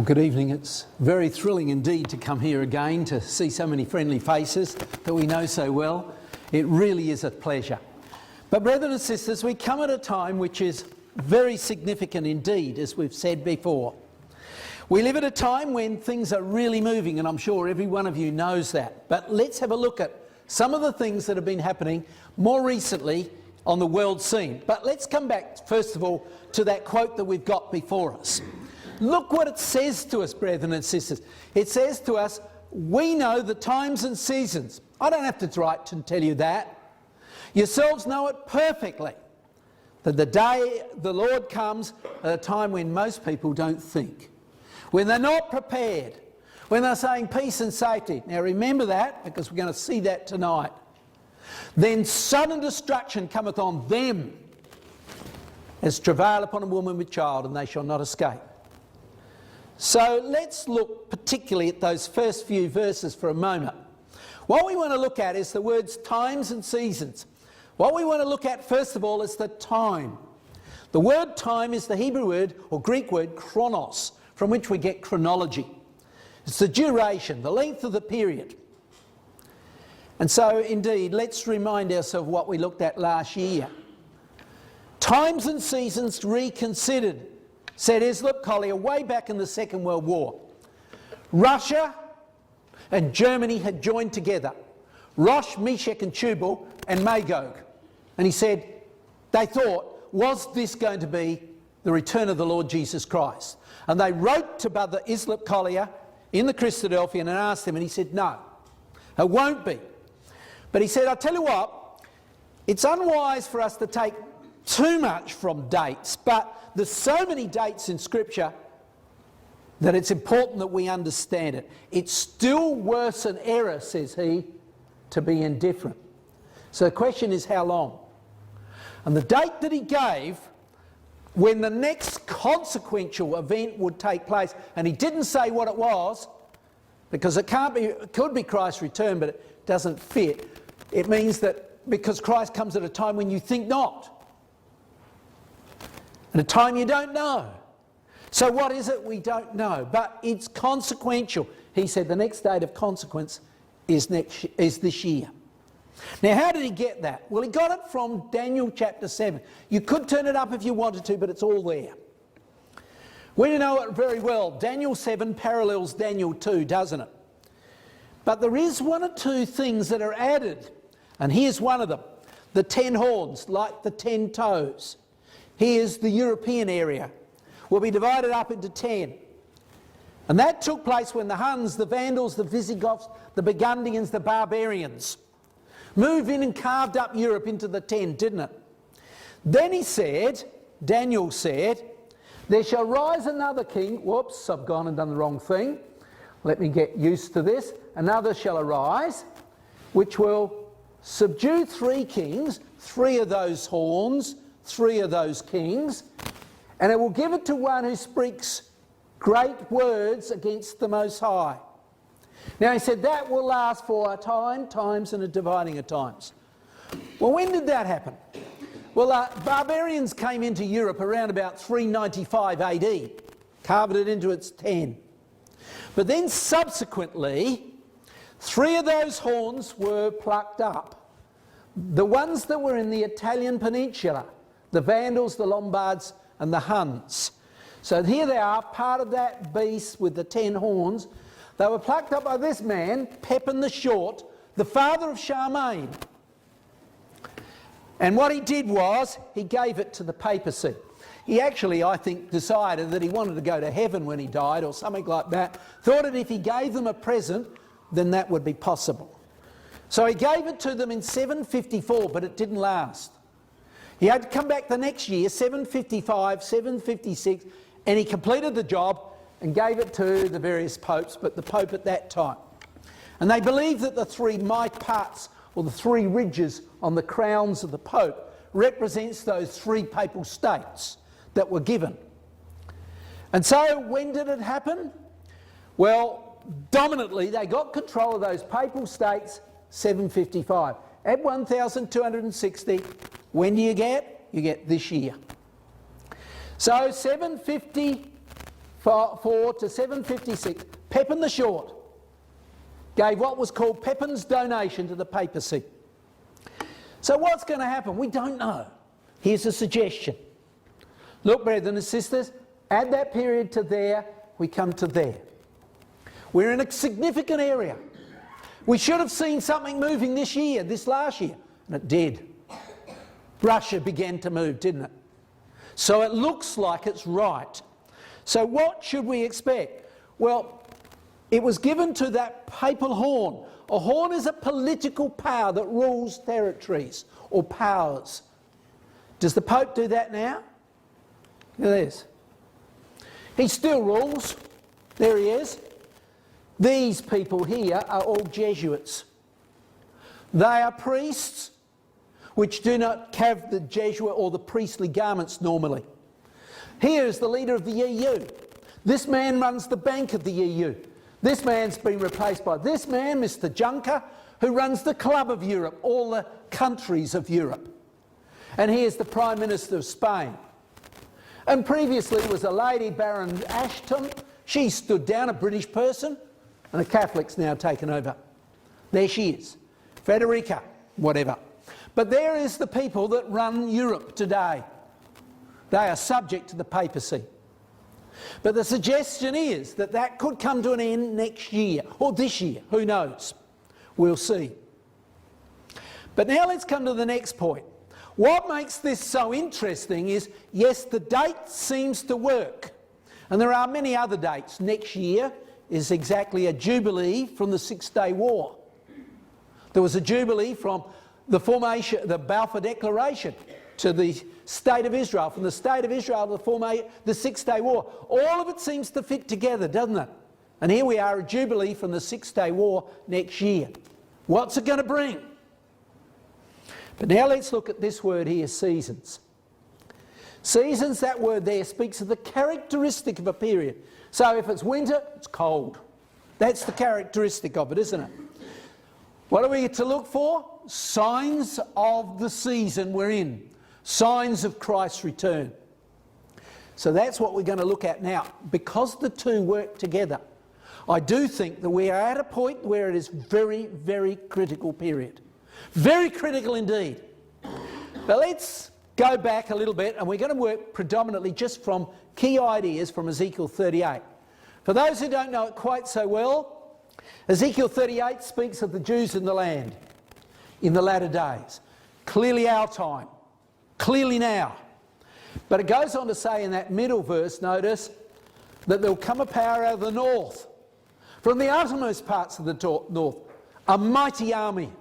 Well, good evening. It's very thrilling indeed to come here again to see so many friendly faces that we know so well. It really is a pleasure. But brethren and sisters, we come at a time which is very significant indeed, as we've said before. We live at a time when things are really moving, and I'm sure every one of you knows that. But let's have a look at some of the things that have been happening more recently on the world scene. But let's come back, first of all, to that quote that we've got before us. Look what it says to us, brethren and sisters. It says to us, we know the times and seasons. I don't have to write and tell you that. Yourselves know it perfectly, that the day the Lord comes at a time when most people don't think, when they're not prepared, when they're saying peace and safety. Now remember that, because we're going to see that tonight. Then sudden destruction cometh on them as travail upon a woman with child, and they shall not escape. So let's look particularly at those first few verses for a moment. What we want to look at is the words times and seasons. What we want to look at first of all is the time. The word time is the Hebrew word or Greek word chronos, from which we get chronology. It's the duration, the length of the period. And so indeed, let's remind ourselves what we looked at last year. Times and seasons reconsidered, said Islip Collier way back in the Second World War. Russia and Germany had joined together, Rosh, Meshach and Tubal and Magog. And he said, they thought, was this going to be the return of the Lord Jesus Christ? And they wrote to Brother Islip Collier in the Christadelphian and asked him, and he said, no, it won't be. But he said, I'll tell you what, it's unwise for us to take too much from dates, but there's so many dates in Scripture that it's important that we understand it. It's still worse than error, says he, to be indifferent. So the question is, how long? And the date that he gave when the next consequential event would take place, and he didn't say what it was, because it could be Christ's return, but it doesn't fit. It means that because Christ comes at a time when you think not, at a time you don't know. So what is it? We don't know, but it's consequential. He said the next date of consequence is this year. Now, how did he get that? Well, he got it from Daniel chapter 7. You could turn it up if you wanted to, but it's all there. We know it very well. Daniel 7 parallels Daniel 2, doesn't it? But there is one or two things that are added, and here's one of them. The 10 horns, like the 10 toes. Here's the European area. Will be divided up into 10. And that took place when the Huns, the Vandals, the Visigoths, the Burgundians, the Barbarians moved in and carved up Europe into the 10, didn't it? Then he said, Daniel said, there shall rise another king. Whoops, I've gone and done the wrong thing. Let me get used to this. Another shall arise, which will subdue 3 kings, 3 of those horns, 3 of those kings, and it will give it to one who speaks great words against the Most High. Now he said that will last for a time, times and a dividing of times. Well, when did that happen? Well, barbarians came into Europe around about 395 AD, carved it into its 10. But then subsequently, 3 of those horns were plucked up. The ones that were in the Italian peninsula, the Vandals, the Lombards and the Huns. So here they are, part of that beast with the 10 horns. They were plucked up by this man, Pepin the Short, the father of Charlemagne. And what he did was, he gave it to the papacy. He actually, I think, decided that he wanted to go to heaven when he died or something like that. Thought that if he gave them a present, then that would be possible. So he gave it to them in 754, but it didn't last. He had to come back the next year, 755, 756, and he completed the job and gave it to the various popes, but the pope at that time. And they believed that the 3 might parts, or the 3 ridges on the crowns of the pope, represents those 3 papal states that were given. And so when did it happen? Well, dominantly they got control of those papal states 755. At 1260, when do you get? You get this year. So 755 754 to 756, Pepin the Short gave what was called Pepin's donation to the papacy. So what's going to happen? We don't know. Here's a suggestion. Look, brethren and sisters, add that period to there, we come to there. We're in a significant area. We should have seen something moving this last year, and it did. Russia began to move, didn't it? So it looks like it's right. So what should we expect? Well, it was given to that papal horn. A horn is a political power that rules territories or powers. Does the Pope do that now? Look at this. He still rules. There he is. These people here are all Jesuits. They are priests which do not have the Jesuit or the priestly garments normally. Here is the leader of the EU. This man runs the bank of the EU. This man's been replaced by this man, Mr. Juncker, who runs the Club of Europe, all the countries of Europe. And here's the Prime Minister of Spain. And previously was a lady, Baron Ashton. She stood down, a British person, and the Catholics now taken over. There she is, Federica, whatever. But there is the people that run Europe today. They are subject to the papacy. But the suggestion is that that could come to an end next year, or this year, who knows? We'll see. But now let's come to the next point. What makes this so interesting is, yes, the date seems to work. And there are many other dates. Next year is exactly a jubilee from the Six-Day War. There was a jubilee from the formation, the Balfour Declaration, to the State of Israel, from the State of Israel to the Six-Day War. All of it seems to fit together, doesn't it? And here we are, a jubilee from the Six-Day War next year. What's it going to bring? But now let's look at this word here, seasons. Seasons, that word there speaks of the characteristic of a period. So if it's winter, it's cold. That's the characteristic of it, isn't it? What are we to look for? Signs of the season we're in. Signs of Christ's return. So that's what we're going to look at now. Because the two work together, I do think that we are at a point where it is very, very critical period. Very critical indeed. But let's go back a little bit, and we're going to work predominantly just from key ideas from Ezekiel 38. For those who don't know it quite so well, Ezekiel 38 speaks of the Jews in the land in the latter days. Clearly our time. Clearly now. But it goes on to say in that middle verse, notice, that there will come a power out of the north, from the uttermost parts of the north, a mighty army.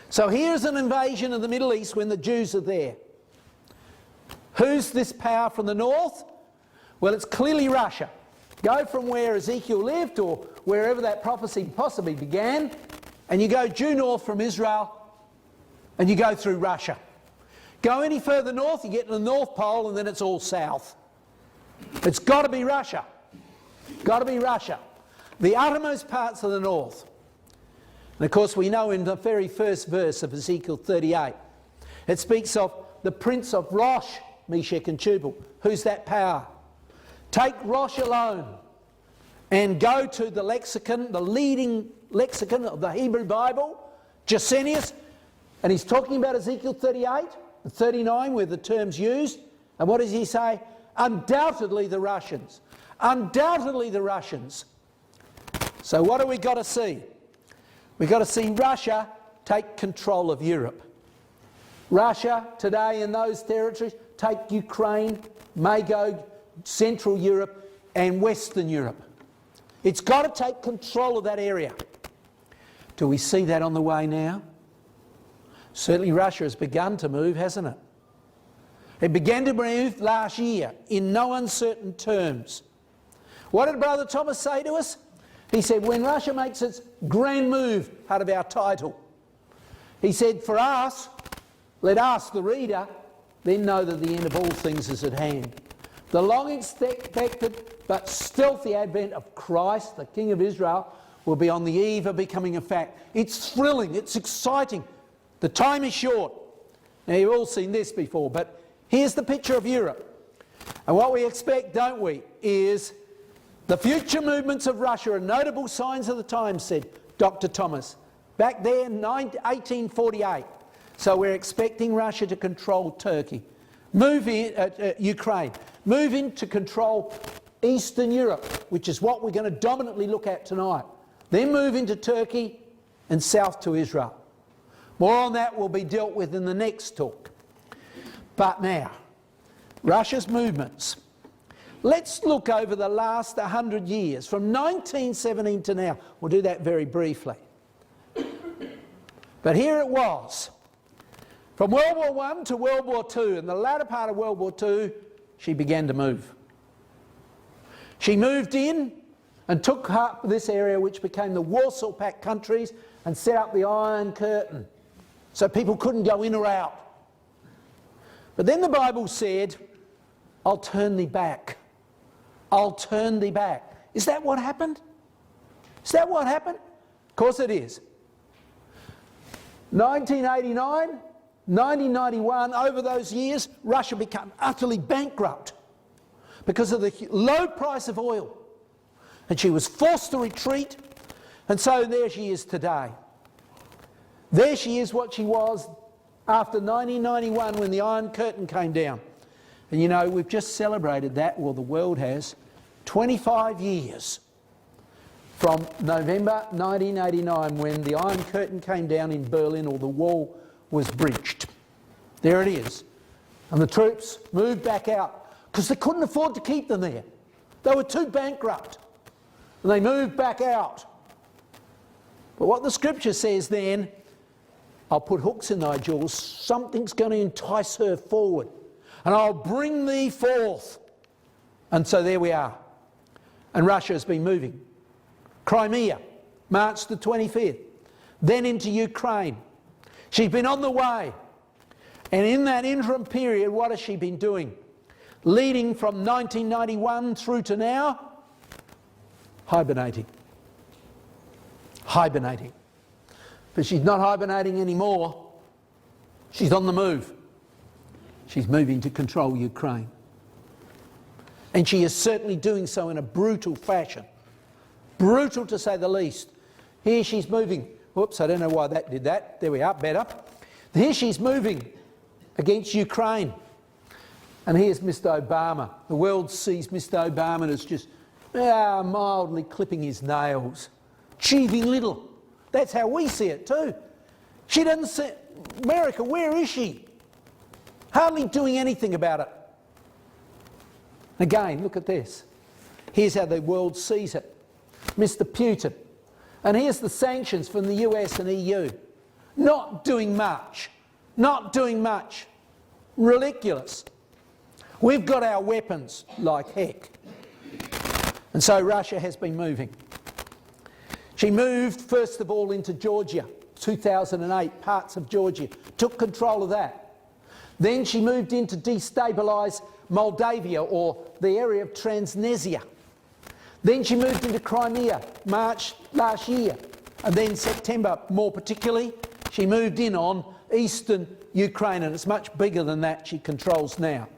So here's an invasion of the Middle East when the Jews are there. Who's this power from the north? Well, it's clearly Russia. Go from where Ezekiel lived, or wherever that prophecy possibly began, and you go due north from Israel, and you go through Russia. Go any further north, you get to the North Pole, and then it's all south. It's got to be Russia. Got to be Russia. The uttermost parts of the north. And of course we know in the very first verse of Ezekiel 38, it speaks of the prince of Rosh, Meshach and Tubal. Who's that power? Take Rosh alone and go to the lexicon, the leading lexicon of the Hebrew Bible, Gesenius, and he's talking about Ezekiel 38 and 39 where the term's used. And what does he say? Undoubtedly the Russians. Undoubtedly the Russians. So what have we got to see? We've got to see Russia take control of Europe. Russia today in those territories take Ukraine, may go Central Europe and Western Europe. It's got to take control of that area. Do we see that on the way now? Certainly Russia has begun to move, hasn't it? It began to move last year in no uncertain terms. What did Brother Thomas say to us? He said, when Russia makes its grand move out of our title, he said, for us, let us, the reader, then know that the end of all things is at hand. The long expected but stealthy advent of Christ, the King of Israel, will be on the eve of becoming a fact. It's thrilling, it's exciting. The time is short. Now you've all seen this before, but here's the picture of Europe. And what we expect, don't we, is the future movements of Russia are notable signs of the times, said Dr. Thomas, back there in 1848. So we're expecting Russia to control Turkey, move in, Ukraine, move in to control Eastern Europe, which is what we're going to dominantly look at tonight. Then move into Turkey and south to Israel. More on that will be dealt with in the next talk. But now, Russia's movements. Let's look over the last 100 years, from 1917 to now. We'll do that very briefly. But here it was. From World War I to World War II, in the latter part of World War II, she began to move. She moved in and took up this area which became the Warsaw Pact countries and set up the Iron Curtain so people couldn't go in or out. But then the Bible said, I'll turn thee back. I'll turn thee back. Is that what happened? Is that what happened? Of course it is. 1989, 1991, over those years, Russia became utterly bankrupt because of the low price of oil. And she was forced to retreat, and so there she is today. There she is what she was after 1991 when the Iron Curtain came down. And you know, we've just celebrated that, well, the world has, 25 years from November 1989 when the Iron Curtain came down in Berlin, or the wall was breached. There it is. And the troops moved back out because they couldn't afford to keep them there. They were too bankrupt. And they moved back out. But what the scripture says then, I'll put hooks in thy jaws, something's going to entice her forward, and I'll bring thee forth. And so there we are. And Russia has been moving. Crimea, March the 25th. Then into Ukraine. She's been on the way. And in that interim period, what has she been doing? Leading from 1991 through to now, hibernating. Hibernating. But she's not hibernating anymore. She's on the move. She's moving to control Ukraine. And she is certainly doing so in a brutal fashion. Brutal to say the least. Here she's moving. Whoops, I don't know why that did that. There we are, better. Here she's moving against Ukraine. And here's Mr. Obama. The world sees Mr. Obama as just mildly clipping his nails. Achieving little. That's how we see it too. She doesn't see... America, where is she? Hardly doing anything about it. Again, look at this. Here's how the world sees it. Mr. Putin. And here's the sanctions from the US and EU. Not doing much. Not doing much. Ridiculous. We've got our weapons like heck. And so Russia has been moving. She moved first of all into Georgia, 2008, parts of Georgia, took control of that. Then she moved in to destabilise Moldavia, or the area of Transnistria. Then she moved into Crimea, March last year. And then September, more particularly, she moved in on eastern Ukraine, and it's much bigger than that she controls now.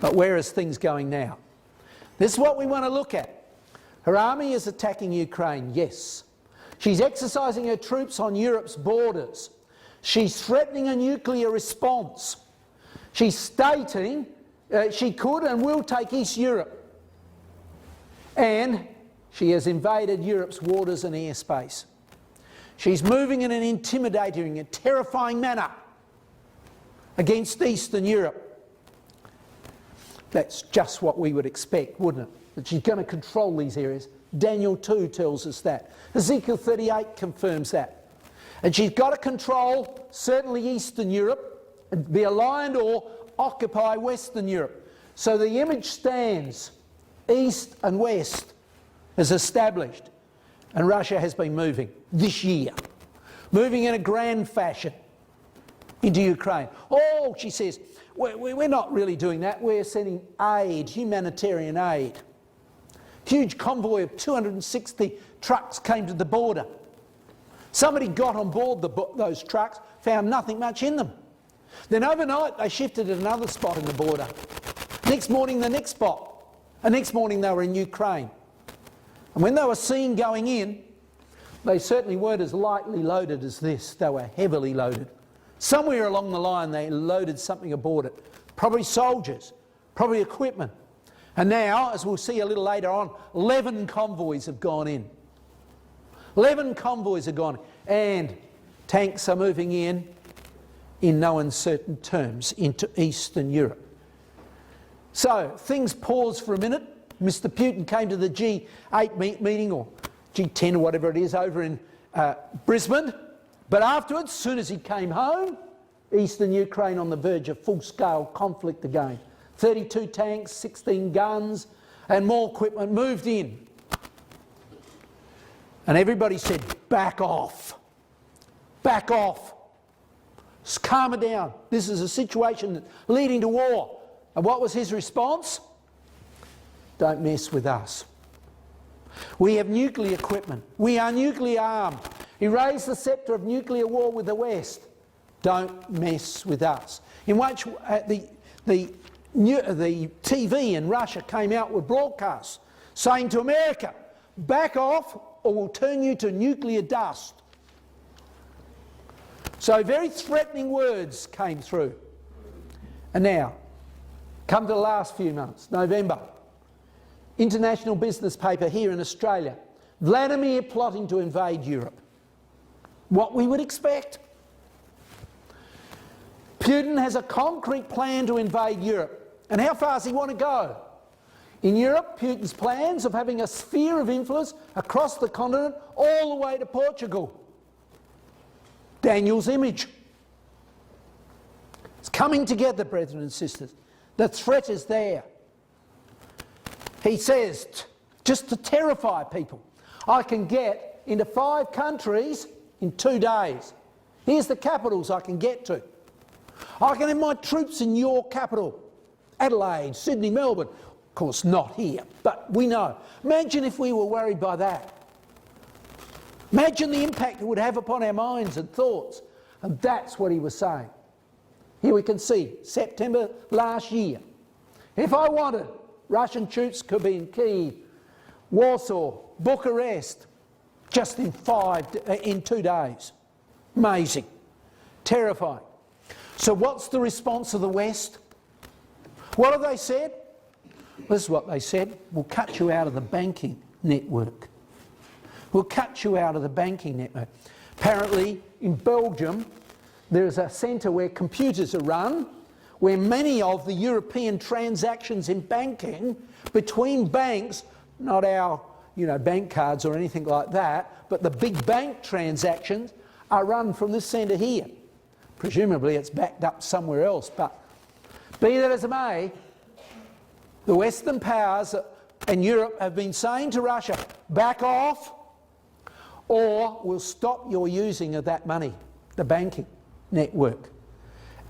But where is things going now? This is what we want to look at. Her army is attacking Ukraine, yes. She's exercising her troops on Europe's borders. She's threatening a nuclear response. She's stating she could and will take East Europe. And she has invaded Europe's waters and airspace. She's moving in an intimidating and terrifying manner against Eastern Europe. That's just what we would expect, wouldn't it? That she's going to control these areas. Daniel 2 tells us that. Ezekiel 38 confirms that. And she's got to control certainly Eastern Europe and be aligned or occupy Western Europe. So the image stands. East and West is established. And Russia has been moving this year. Moving in a grand fashion into Ukraine. Oh, she says, we're not really doing that. We're sending aid, humanitarian aid. Huge convoy of 260 trucks came to the border. Somebody got on board those trucks, found nothing much in them. Then overnight they shifted at another spot in the border. Next morning the next spot. And next morning they were in Ukraine. And when they were seen going in, they certainly weren't as lightly loaded as this. They were heavily loaded. Somewhere along the line they loaded something aboard it. Probably soldiers, probably equipment. And now, as we'll see a little later on, 11 convoys have gone in. 11 convoys have gone in. And tanks are moving in no uncertain terms, into Eastern Europe. So, things paused for a minute. Mr. Putin came to the G8 meeting, or G10 or whatever it is, over in Brisbane. But afterwards, as soon as he came home, Eastern Ukraine on the verge of full-scale conflict again. 32 tanks, 16 guns, and more equipment moved in. And everybody said, back off. Back off. Just calm it down. This is a situation leading to war. And what was his response? Don't mess with us. We have nuclear equipment. We are nuclear armed. He raised the sceptre of nuclear war with the West. Don't mess with us. In which the TV in Russia came out with broadcasts saying to America, back off or we'll turn you to nuclear dust. So very threatening words came through. And now, come to the last few months, November. International business paper here in Australia. Vladimir plotting to invade Europe. What we would expect. Putin has a concrete plan to invade Europe. And how far does he want to go? In Europe, Putin's plans of having a sphere of influence across the continent all the way to Portugal. Daniel's image. It's coming together, brethren and sisters. The threat is there. He says, just to terrify people, I can get into 5 countries in 2 days. Here's the capitals I can get to. I can have my troops in your capital. Adelaide, Sydney, Melbourne. Of course, not here, but we know. Imagine if we were worried by that. Imagine the impact it would have upon our minds and thoughts. And that's what he was saying. Here we can see, September last year. If I wanted, Russian troops could be in Kyiv, Warsaw, Bucharest, just in 2 days. Amazing. Terrifying. So what's the response of the West? What have they said? This is what they said. We'll cut you out of the banking network. We'll cut you out of the banking network. Apparently, in Belgium, there is a centre where computers are run, where many of the European transactions in banking between banks, not our bank cards or anything like that, but the big bank transactions are run from this centre here. Presumably it's backed up somewhere else, but be that as it may, the Western powers and Europe have been saying to Russia, back off or we'll stop your using of that money, the banking network.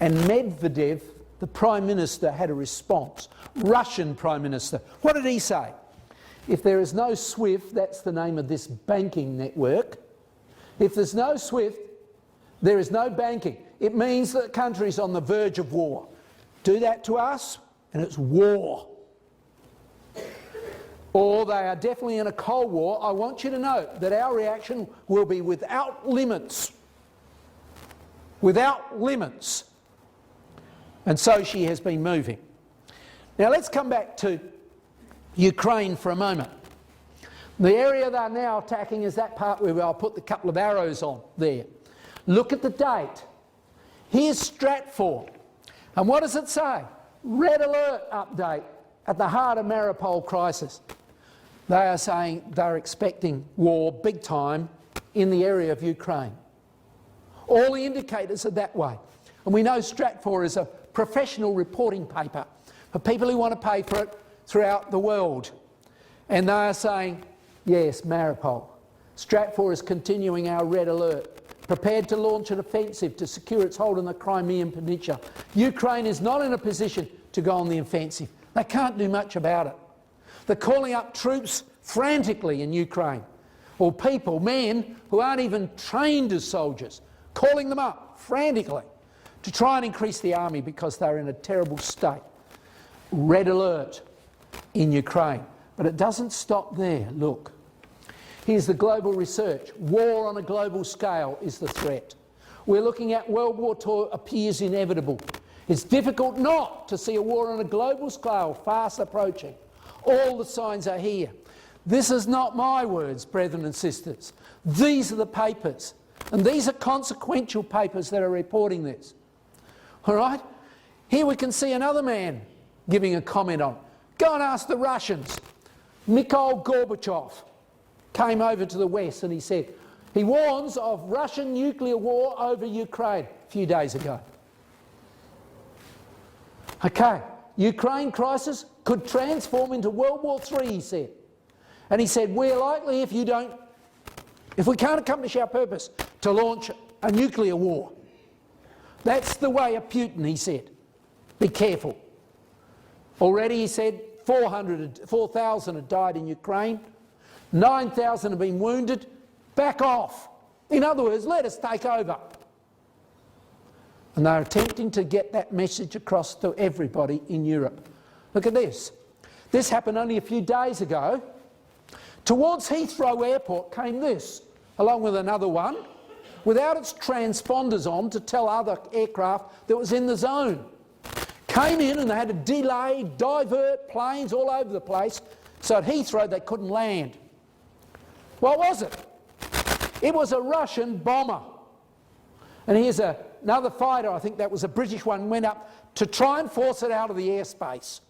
And Medvedev, the Prime Minister, had a response. Russian Prime Minister. What did he say? If there is no SWIFT, that's the name of this banking network. If there's no SWIFT, there is no banking. It means that the country's on the verge of war. Do that to us, and it's war. Or they are definitely in a Cold War. I want you to note that our reaction will be without limits. Without limits. And so she has been moving. Now let's come back to Ukraine for a moment. The area they're now attacking is that part where I'll put the couple of arrows on there. Look at the date. Here's Stratfor. And what does it say? Red alert update at the heart of Mariupol crisis. They are saying they're expecting war big time in the area of Ukraine. All the indicators are that way. And we know Stratfor is a professional reporting paper for people who want to pay for it throughout the world. And they are saying, yes, Mariupol. Stratfor is continuing our red alert, prepared to launch an offensive to secure its hold on the Crimean Peninsula. Ukraine is not in a position to go on the offensive. They can't do much about it. They're calling up troops frantically in Ukraine, or people, men, who aren't even trained as soldiers, calling them up frantically to try and increase the army because they're in a terrible state. Red alert in Ukraine. But it doesn't stop there. Look, here's the global research. War on a global scale is the threat. We're looking at World War II appears inevitable. It's difficult not to see a war on a global scale fast approaching. All the signs are here. This is not my words, brethren and sisters. These are the papers. And these are consequential papers that are reporting this. All right? Here we can see another man giving a comment on it. Go and ask the Russians. Mikhail Gorbachev came over to the West and he said, he warns of Russian nuclear war over Ukraine a few days ago. Okay, Ukraine crisis could transform into World War III, he said. And he said, we're likely, if we can't accomplish our purpose, to launch a nuclear war. That's the way of Putin, he said. Be careful. Already, he said, 4,000 had died in Ukraine, 9,000 have been wounded. Back off. In other words, let us take over. And they're attempting to get that message across to everybody in Europe. Look at this. This happened only a few days ago. Towards Heathrow Airport came this, along with another one, without its transponders on to tell other aircraft that was in the zone. Came in and they had to delay, divert planes all over the place, so at Heathrow they couldn't land. What was it? It was a Russian bomber. And here's another fighter, I think that was a British one, went up to try and force it out of the airspace.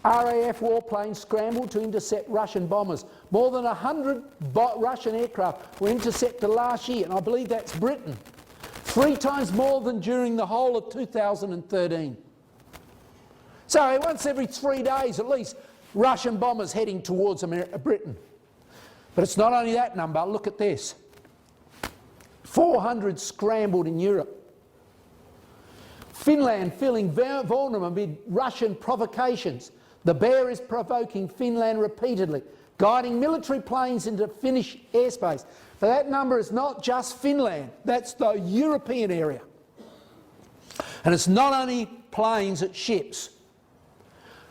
RAF warplanes scrambled to intercept Russian bombers. More than 100 Russian aircraft were intercepted last year, and I believe that's Britain. 3 times more than during the whole of 2013. So once every 3 days at least, Russian bombers heading towards Britain. But it's not only that number, look at this. 400 scrambled in Europe. Finland feeling vulnerable amid Russian provocations. The bear is provoking Finland repeatedly, guiding military planes into Finnish airspace. But that number is not just Finland, that's the European area. And it's not only planes, it's ships.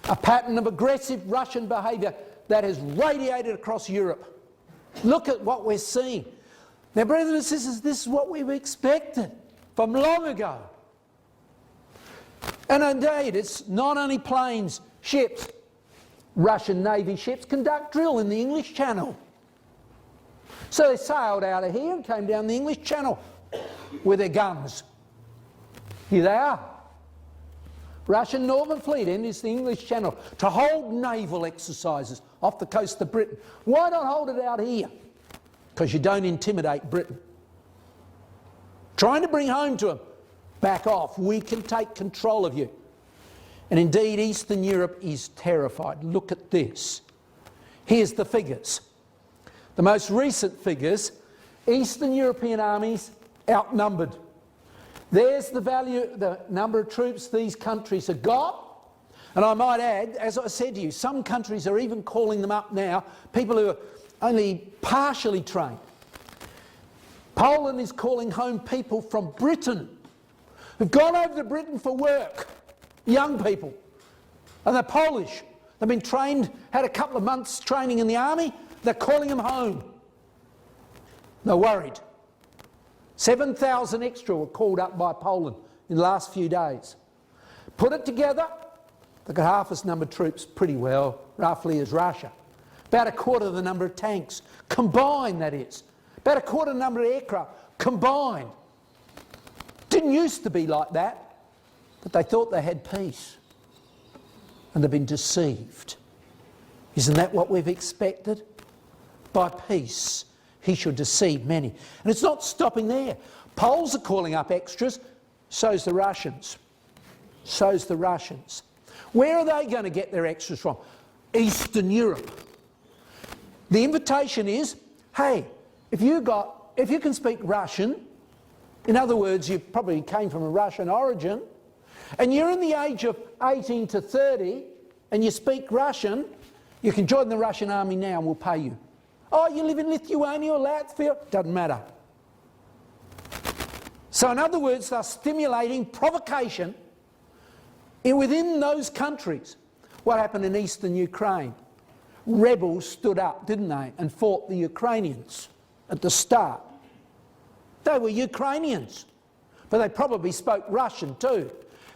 A pattern of aggressive Russian behaviour that has radiated across Europe. Look at what we're seeing. Now, brothers and sisters, this is what we've expected from long ago. And indeed, it's not only planes, ships. Russian Navy ships conduct drill in the English Channel. So they sailed out of here and came down the English Channel with their guns. Here they are. Russian Northern Fleet enters the English Channel to hold naval exercises off the coast of Britain. Why not hold it out here? Because you don't intimidate Britain. Trying to bring home to them, back off, we can take control of you. And indeed, Eastern Europe is terrified. Look at this. Here's the figures. The most recent figures, Eastern European armies outnumbered. There's the value, the number of troops these countries have got. And I might add, as I said to you, some countries are even calling them up now, people who are only partially trained. Poland is calling home people from Britain who've gone over to Britain for work, young people, and they're Polish. They've been trained, had a couple of months training in the army, they're calling them home. They're worried. 7,000 extra were called up by Poland in the last few days. Put it together, they've got half as number of troops pretty well, roughly, as Russia. About a quarter of the number of tanks, combined that is. About a quarter of the number of aircraft, combined. Didn't used to be like that, but they thought they had peace. And they've been deceived. Isn't that what we've expected? By peace, he should deceive many. And it's not stopping there. Poles are calling up extras, so's the Russians. So's the Russians. Where are they going to get their extras from? Eastern Europe. The invitation is, hey, if you can speak Russian, in other words, you probably came from a Russian origin, and you're in the age of 18 to 30, and you speak Russian, you can join the Russian army now and we'll pay you. Oh, you live in Lithuania or Latvia? Doesn't matter. So in other words, they're stimulating provocation within those countries. What happened in eastern Ukraine? Rebels stood up, didn't they, and fought the Ukrainians at the start. They were Ukrainians, but they probably spoke Russian too.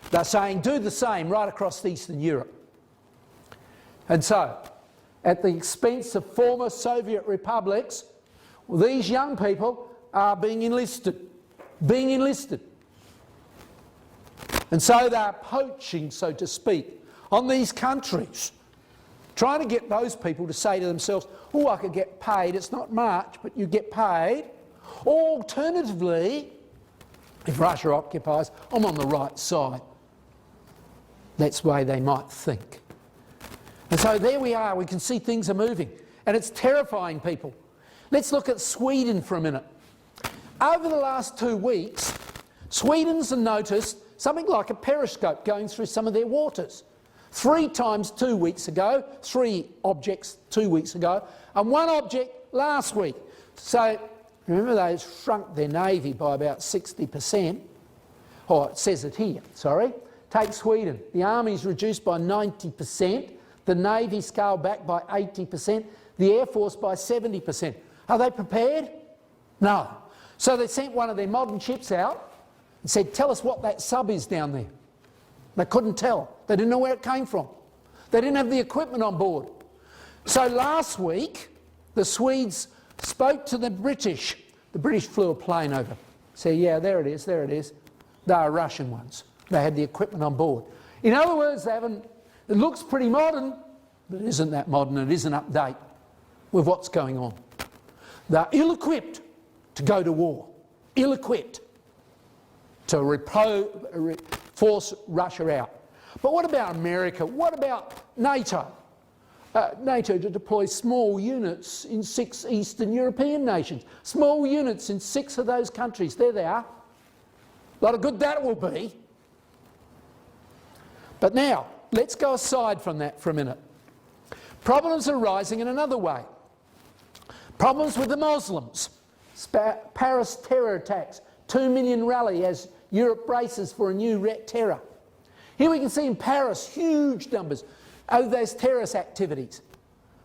They're saying do the same right across Eastern Europe. And so, at the expense of former Soviet republics, these young people are being enlisted. And so they're poaching, so to speak, on these countries, trying to get those people to say to themselves, oh, I could get paid, it's not much, but you get paid. Or alternatively, if Russia occupies, I'm on the right side. That's the way they might think. And so there we are, we can see things are moving, and it's terrifying people. Let's look at Sweden for a minute. Over the last 2 weeks, Sweden's noticed something like a periscope going through some of their waters. 3 times 2 weeks ago, 3 objects 2 weeks ago, and 1 object last week. So, remember they shrunk their navy by about 60%. Oh, it says it here, sorry. Take Sweden. The army's reduced by 90%, the navy scaled back by 80%, the air force by 70%. Are they prepared? No. So they sent one of their modern ships out and said, tell us what that sub is down there. They couldn't tell. They didn't know where it came from. They didn't have the equipment on board. So last week, the Swedes spoke to the British. The British flew a plane over. Said, yeah, there it is, there it is. They are Russian ones. They had the equipment on board. In other words, they haven't, it looks pretty modern, but it isn't that modern. It isn't up to date with what's going on. They're ill-equipped to go to war. Ill-equipped to force Russia out. But what about America? What about NATO? NATO to deploy small units in 6 Eastern European nations. Small units in 6 of those countries. There they are. A lot of good that will be. But now, let's go aside from that for a minute. Problems are rising in another way. Problems with the Muslims. Paris terror attacks. 2 million rally as Europe braces for a new terror. Here we can see in Paris huge numbers of those terrorist activities.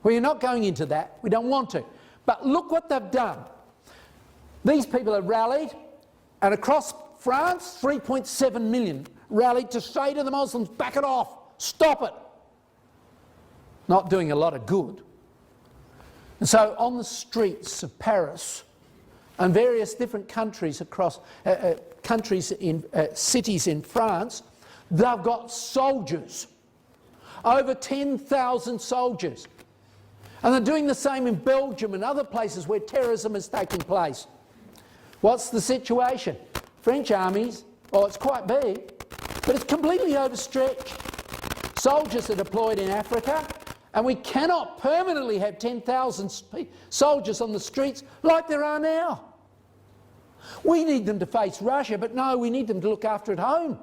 We're not going into that. We don't want to. But look what they've done. These people have rallied, and across France, 3.7 million rallied to say to the Muslims, back it off, stop it. Not doing a lot of good. And so on the streets of Paris and various different countries across cities in France, they've got soldiers, over 10,000 soldiers. And they're doing the same in Belgium and other places where terrorism is taking place. What's the situation? French armies, oh, it's quite big, but it's completely overstretched. Soldiers are deployed in Africa, and we cannot permanently have 10,000 soldiers on the streets like there are now. We need them to face Russia, but no, we need them to look after at home.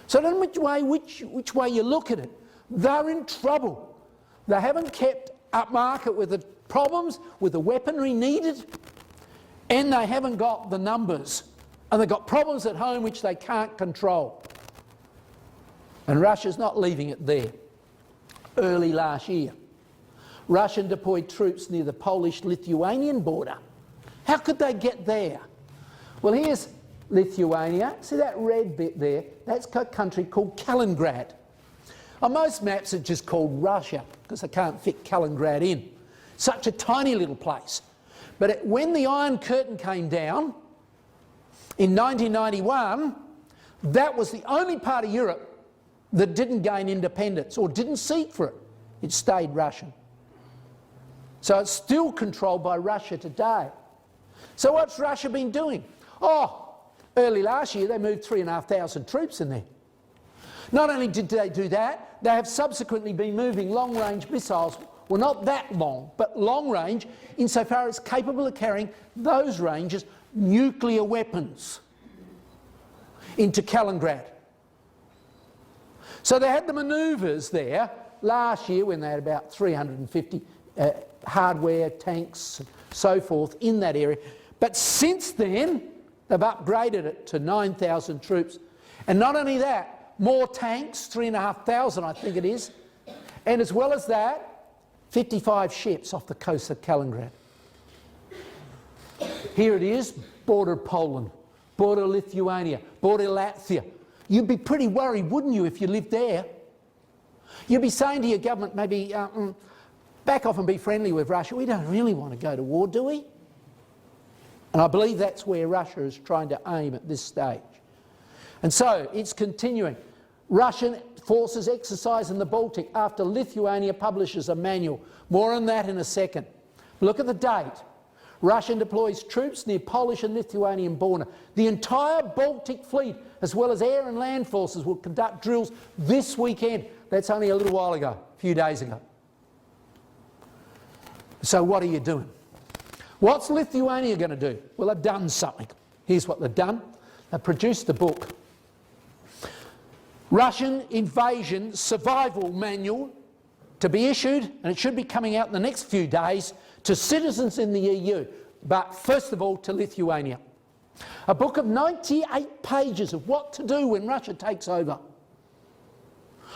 So I don't know which way you look at it. They're in trouble. They haven't kept upmarket with the problems, with the weaponry needed, and they haven't got the numbers. And they've got problems at home which they can't control. And Russia's not leaving it there. Early last year, Russia deployed troops near the Polish-Lithuanian border. How could they get there? Well, here's Lithuania. See that red bit there? That's a country called Kaliningrad. On most maps it's just called Russia because they can't fit Kaliningrad in. Such a tiny little place. But when the Iron Curtain came down in 1991, that was the only part of Europe that didn't gain independence or didn't seek for it. It stayed Russian. So it's still controlled by Russia today. So what's Russia been doing? Oh, early last year they moved 3,500 troops in there. Not only did they do that, they have subsequently been moving long-range missiles, well, not that long, but long-range insofar as capable of carrying those ranges nuclear weapons into Kaliningrad. So they had the manoeuvres there last year when they had about 350 hardware, tanks, and so forth in that area. But since then, They've upgraded it to 9,000 troops. And not only that, more tanks, 3,500 I think it is. And as well as that, 55 ships off the coast of Kaliningrad. Here it is, border Poland, border Lithuania, border Latvia. You'd be pretty worried, wouldn't you, if you lived there? You'd be saying to your government, maybe, back off and be friendly with Russia. We don't really want to go to war, do we? And I believe that's where Russia is trying to aim at this stage. And so it's continuing. Russian forces exercise in the Baltic after Lithuania publishes a manual. More on that in a second. Look at the date. Russia deploys troops near Polish and Lithuanian border. The entire Baltic fleet, as well as air and land forces, will conduct drills this weekend. That's only a little while ago, a few days ago. So what are you doing? What's Lithuania going to do? Well, they've done something. Here's what they've done. They've produced a book. Russian Invasion Survival Manual, to be issued, and it should be coming out in the next few days, to citizens in the EU, but first of all to Lithuania. A book of 98 pages of what to do when Russia takes over.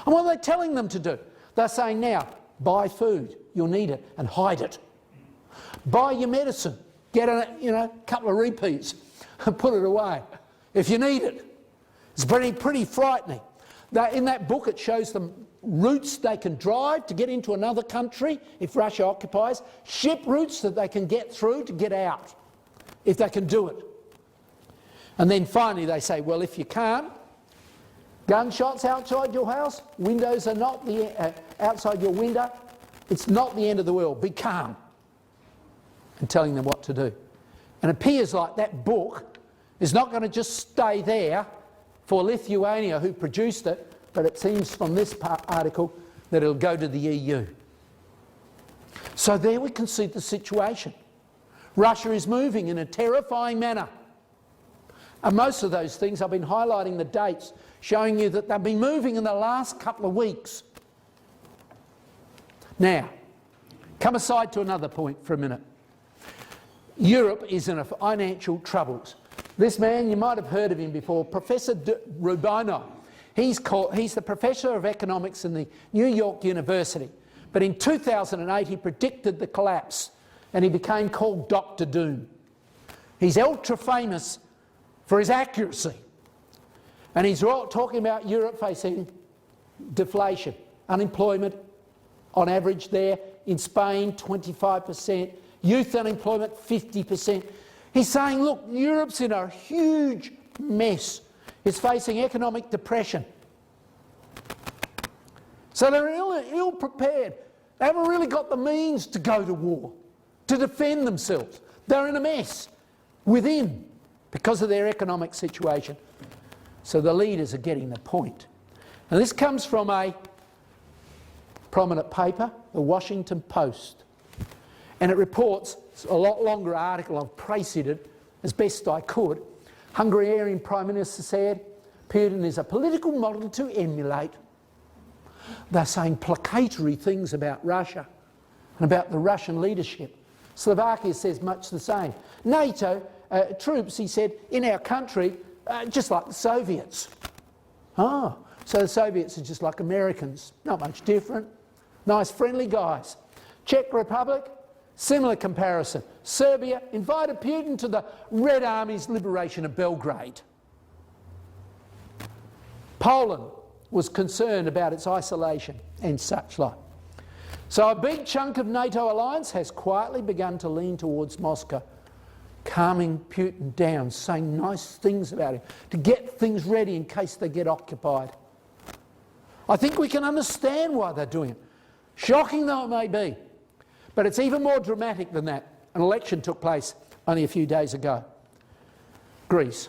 And what are they telling them to do? They're saying now, buy food, you'll need it, and hide it. Buy your medicine, get a couple of repeats and put it away if you need it. It's pretty frightening. In that book it shows them routes they can drive to get into another country if Russia occupies, ship routes that they can get through to get out, if they can do it. And then finally they say, well, if you can't, gunshots outside your house, windows are not outside your window, it's not the end of the world, be calm. And telling them what to do. And it appears like that book is not going to just stay there for Lithuania, who produced it, but it seems from this article that it'll go to the EU. So there we can see the situation. Russia is moving in a terrifying manner. And most of those things, I've been highlighting the dates, showing you that they've been moving in the last couple of weeks. Now, come aside to another point for a minute. Europe is in financial troubles. This man, you might have heard of him before, Professor Rubino. He's the Professor of Economics in the New York University. But in 2008 he predicted the collapse and he became called Dr. Doom. He's ultra famous for his accuracy. And he's talking about Europe facing deflation, unemployment on average there, in Spain 25%, youth unemployment 50%. He's saying, look, Europe's in a huge mess. It's facing economic depression. So they're ill prepared. They haven't really got the means to go to war, to defend themselves. They're in a mess within because of their economic situation. So the leaders are getting the point. And this comes from a prominent paper, the Washington Post. And it reports, it's a lot longer article, I've traced it as best I could. Hungarian Prime Minister said, Putin is a political model to emulate. They're saying placatory things about Russia and about the Russian leadership. Slovakia says much the same. NATO troops, he said, in our country, just like the Soviets. So the Soviets are just like Americans, not much different. Nice friendly guys. Czech Republic, similar comparison. Serbia invited Putin to the Red Army's liberation of Belgrade. Poland was concerned about its isolation and such like. So a big chunk of NATO alliance has quietly begun to lean towards Moscow, calming Putin down, saying nice things about him, to get things ready in case they get occupied. I think we can understand why they're doing it. Shocking though it may be. But it's even more dramatic than that. An election took place only a few days ago. Greece.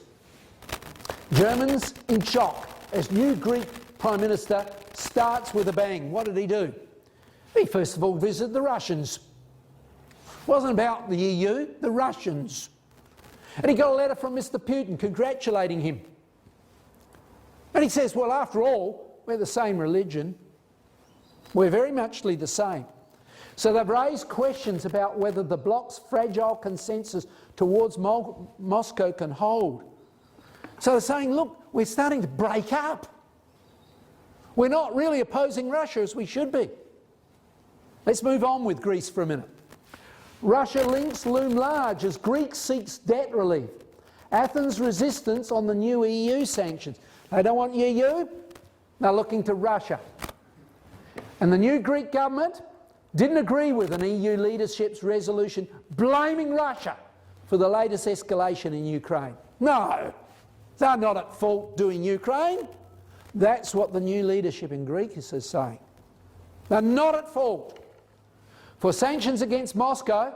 Germans in shock as new Greek Prime Minister starts with a bang. What did he do? He first of all visited the Russians. It wasn't about the EU, the Russians. And he got a letter from Mr. Putin congratulating him. And he says, well, after all, we're the same religion. We're very muchly the same. So they've raised questions about whether the bloc's fragile consensus towards Moscow can hold. So they're saying, look, we're starting to break up. We're not really opposing Russia as we should be. Let's move on with Greece for a minute. Russia links loom large as Greece seeks debt relief. Athens' resistance on the new EU sanctions. They don't want EU, they're looking to Russia. And the new Greek government didn't agree with an EU leadership's resolution blaming Russia for the latest escalation in Ukraine. No, they're not at fault doing Ukraine. That's what the new leadership in Greece is saying. They're not at fault. For sanctions against Moscow,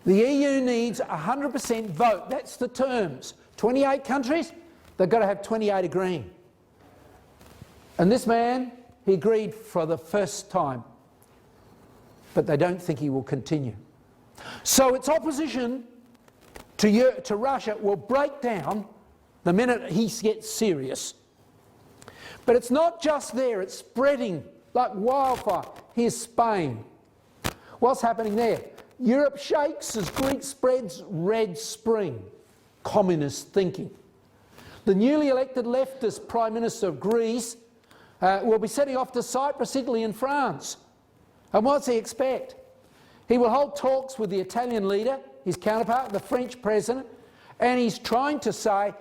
the EU needs 100% vote. That's the terms. 28 countries, they've got to have 28 agreeing. And this man, he agreed for the first time. But they don't think he will continue. So its opposition to Russia will break down the minute he gets serious. But it's not just there, it's spreading like wildfire. Here's Spain. What's happening there? Europe shakes as Greece spreads Red Spring, communist thinking. The newly elected leftist Prime Minister of Greece will be setting off to Cyprus, Italy and France. And what's he expect? He will hold talks with the Italian leader, his counterpart, the French president, and he's trying to say,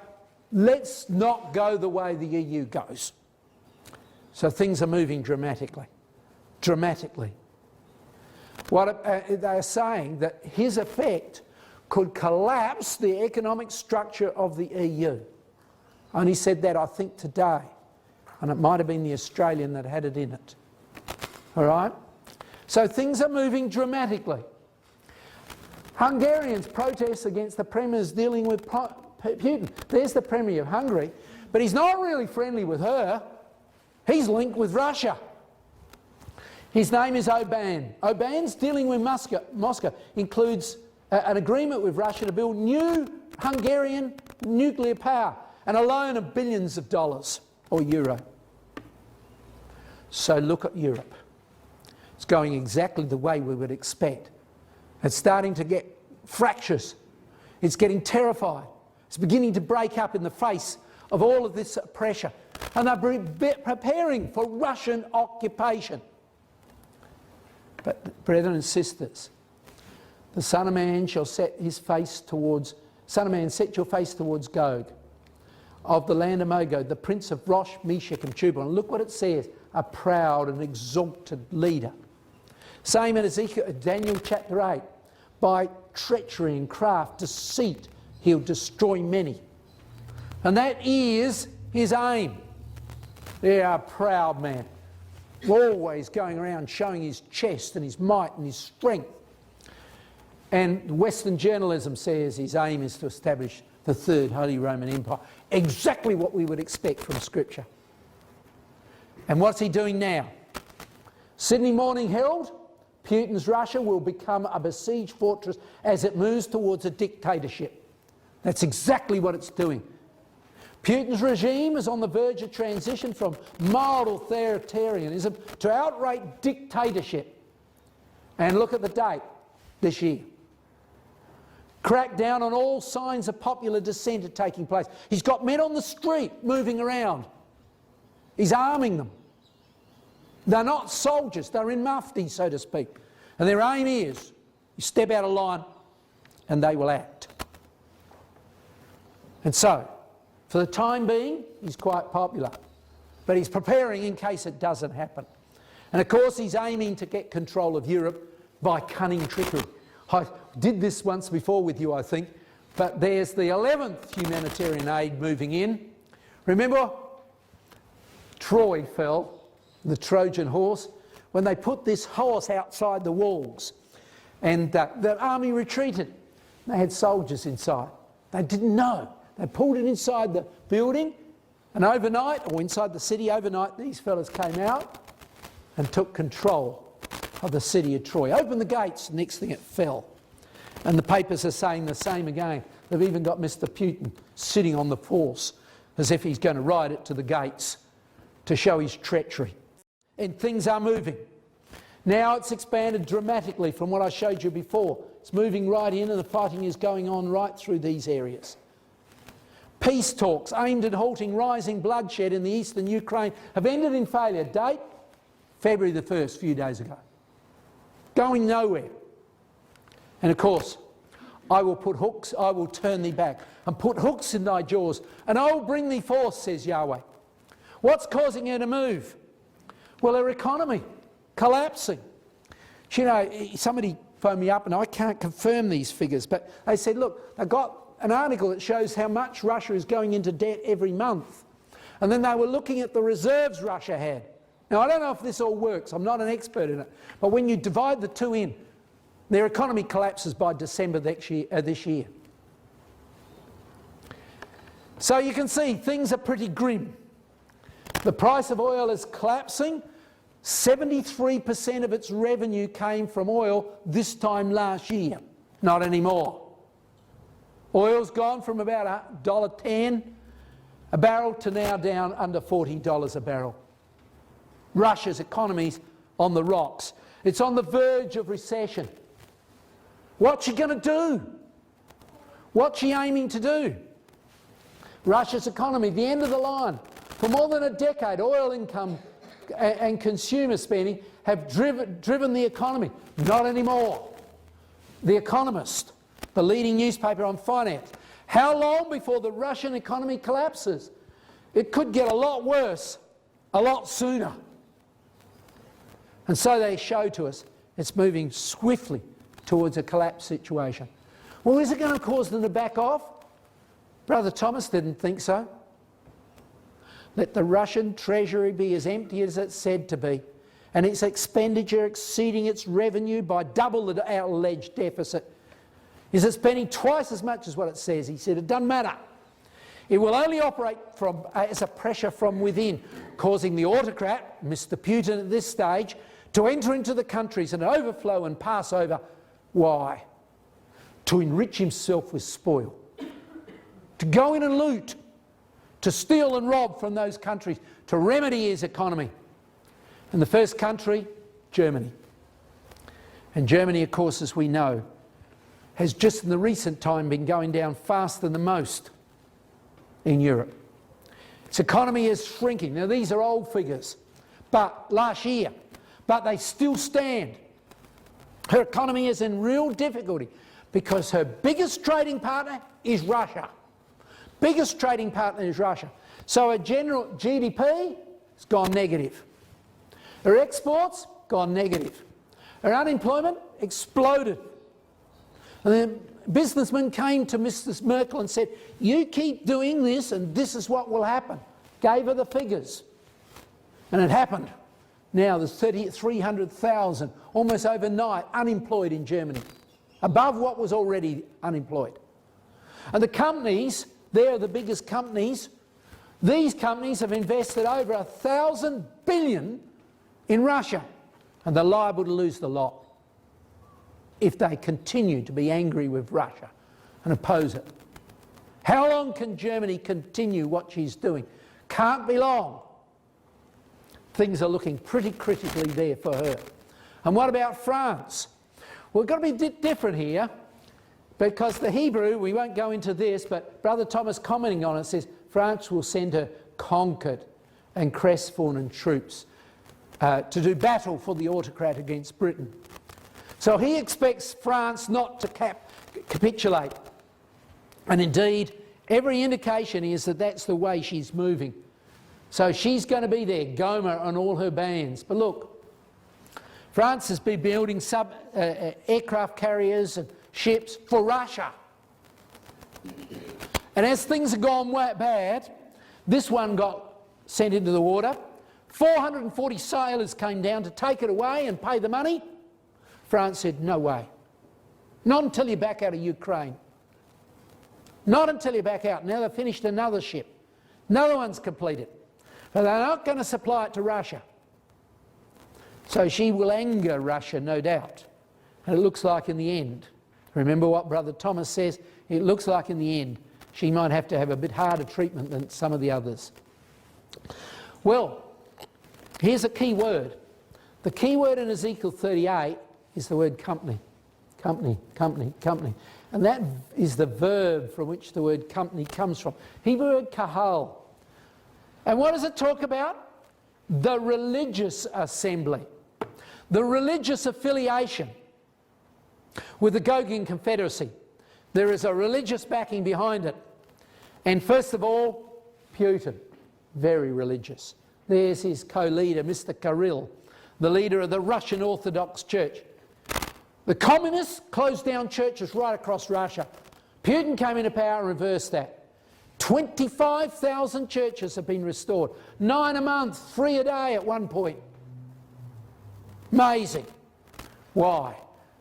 let's not go the way the EU goes. So things are moving dramatically. Dramatically. What they are saying that his effect could collapse the economic structure of the EU. Only said that, I think, today. And it might have been the Australian that had it in it. All right? So things are moving dramatically. Hungarians protest against the premiers dealing with Putin. There's the premier of Hungary, but he's not really friendly with her. He's linked with Russia. His name is Orbán. Orbán's dealing with Moscow. Includes an agreement with Russia to build new Hungarian nuclear power and a loan of billions of dollars or euro. So look at Europe. It's going exactly the way we would expect. It's starting to get fractious. It's getting terrified. It's beginning to break up in the face of all of this pressure. And they're preparing for Russian occupation. But brethren and sisters, the Son of Man shall set his face towards, Son of Man, set your face towards Gog, of the land of Magog, the prince of Rosh, Meshach and Tubal. And look what it says, a proud and exalted leader. Same in Ezekiel, Daniel chapter 8. By treachery and craft, deceit, he'll destroy many. And that is his aim. They are a proud man, always going around showing his chest and his might and his strength. And Western journalism says his aim is to establish the Third Holy Roman Empire. Exactly what we would expect from Scripture. And what's he doing now? Sydney Morning Herald, Putin's Russia will become a besieged fortress as it moves towards a dictatorship. That's exactly what it's doing. Putin's regime is on the verge of transition from mild authoritarianism to outright dictatorship. And look at the date this year. Crack down on all signs of popular dissent are taking place. He's got men on the street moving around. He's arming them. They're not soldiers, they're in mufti, so to speak. And their aim is, you step out of line and they will act. And so, for the time being, he's quite popular. But he's preparing in case it doesn't happen. And of course he's aiming to get control of Europe by cunning trickery. I did this once before with you, I think, but there's the 11th humanitarian aid moving in. Remember, Troy fell, the Trojan horse, when they put this horse outside the walls. And the army retreated. They had soldiers inside. They didn't know. They pulled it inside the building, and overnight, or inside the city overnight, these fellas came out and took control of the city of Troy. Opened the gates, next thing it fell. And the papers are saying the same again. They've even got Mr. Putin sitting on the horse as if he's going to ride it to the gates to show his treachery. And things are moving. Now it's expanded dramatically from what I showed you before. It's moving right in, and the fighting is going on right through these areas. Peace talks aimed at halting rising bloodshed in the eastern Ukraine have ended in failure. Date? February the 1st, a few days ago. Going nowhere. And of course, I will put hooks, I will turn thee back, and put hooks in thy jaws, and I will bring thee forth, says Yahweh. What's causing her to move? Well, her economy collapsing. You know, somebody phoned me up, and I can't confirm these figures, but they said, look, they've got an article that shows how much Russia is going into debt every month. And then they were looking at the reserves Russia had. Now, I don't know if this all works. I'm not an expert in it. But when you divide the two in, their economy collapses by December this year. So you can see things are pretty grim. The price of oil is collapsing. 73% of its revenue came from oil this time last year. Not anymore. Oil's gone from about $1.10 a barrel to now down under $40 a barrel. Russia's economy's on the rocks. It's on the verge of recession. What's she going to do? What's she aiming to do? Russia's economy, the end of the line. For more than a decade, oil income and consumer spending have driven the economy. Not anymore. The Economist, the leading newspaper on finance. How long before the Russian economy collapses? It could get a lot worse, a lot sooner. And so they show to us it's moving swiftly towards a collapse situation. Well, is it going to cause them to back off? Brother Thomas didn't think so. Let the Russian treasury be as empty as it's said to be, and its expenditure exceeding its revenue by double the alleged deficit. Is it spending twice as much as what it says? He said it doesn't matter. It will only operate as a pressure from within, causing the autocrat, Mr. Putin at this stage, to enter into the countries and overflow and pass over. Why? To enrich himself with spoil. To go in and loot. To steal and rob from those countries. To remedy his economy. And the first country, Germany. And Germany, of course, as we know, has just in the recent time been going down faster than most in Europe. Its economy is shrinking. Now, these are old figures, but last year, but they still stand. Her economy is in real difficulty because her biggest trading partner is Russia. Biggest trading partner is Russia. So her general GDP has gone negative. Her exports, gone negative. Her unemployment exploded. And then businessmen came to Mrs. Merkel and said, you keep doing this and this is what will happen. Gave her the figures. And it happened. Now there's 300,000, almost overnight, unemployed in Germany. Above what was already unemployed. And the companies, they're the biggest companies. These companies have invested over 1,000 billion in Russia. And they're liable to lose the lot if they continue to be angry with Russia and oppose it. How long can Germany continue what she's doing? Can't be long. Things are looking pretty critically there for her. And what about France? Well, we've got to be different here because the Hebrew, we won't go into this, but Brother Thomas commenting on it says France will send her conquered and crestfallen troops to do battle for the autocrat against Britain. So he expects France not to capitulate. And indeed, every indication is that that's the way she's moving. So she's going to be there, Gomer and all her bands. But look, France has been building aircraft carriers and ships for Russia. And as things have gone bad, this one got sent into the water. 440 sailors came down to take it away and pay the money. France said, no way. Not until you're back out of Ukraine. Not until you're back out. Now they've finished another ship. Another one's completed. But they're not going to supply it to Russia. So she will anger Russia, no doubt. And it looks like in the end, remember what Brother Thomas says, it looks like in the end she might have to have a bit harder treatment than some of the others. Well, here's a key word. The key word in Ezekiel 38 is the word company. Company, company, company. And that is the verb from which the word company comes from. Hebrew word kahal. And what does it talk about? The religious assembly. The religious affiliation with the Gogin Confederacy. There is a religious backing behind it. And first of all, Putin, very religious. There's his co-leader, Mr. Kirill, the leader of the Russian Orthodox Church. The communists closed down churches right across Russia. Putin came into power and reversed that. 25,000 churches have been restored. 9 a month, 3 a day at one point. Amazing. Why?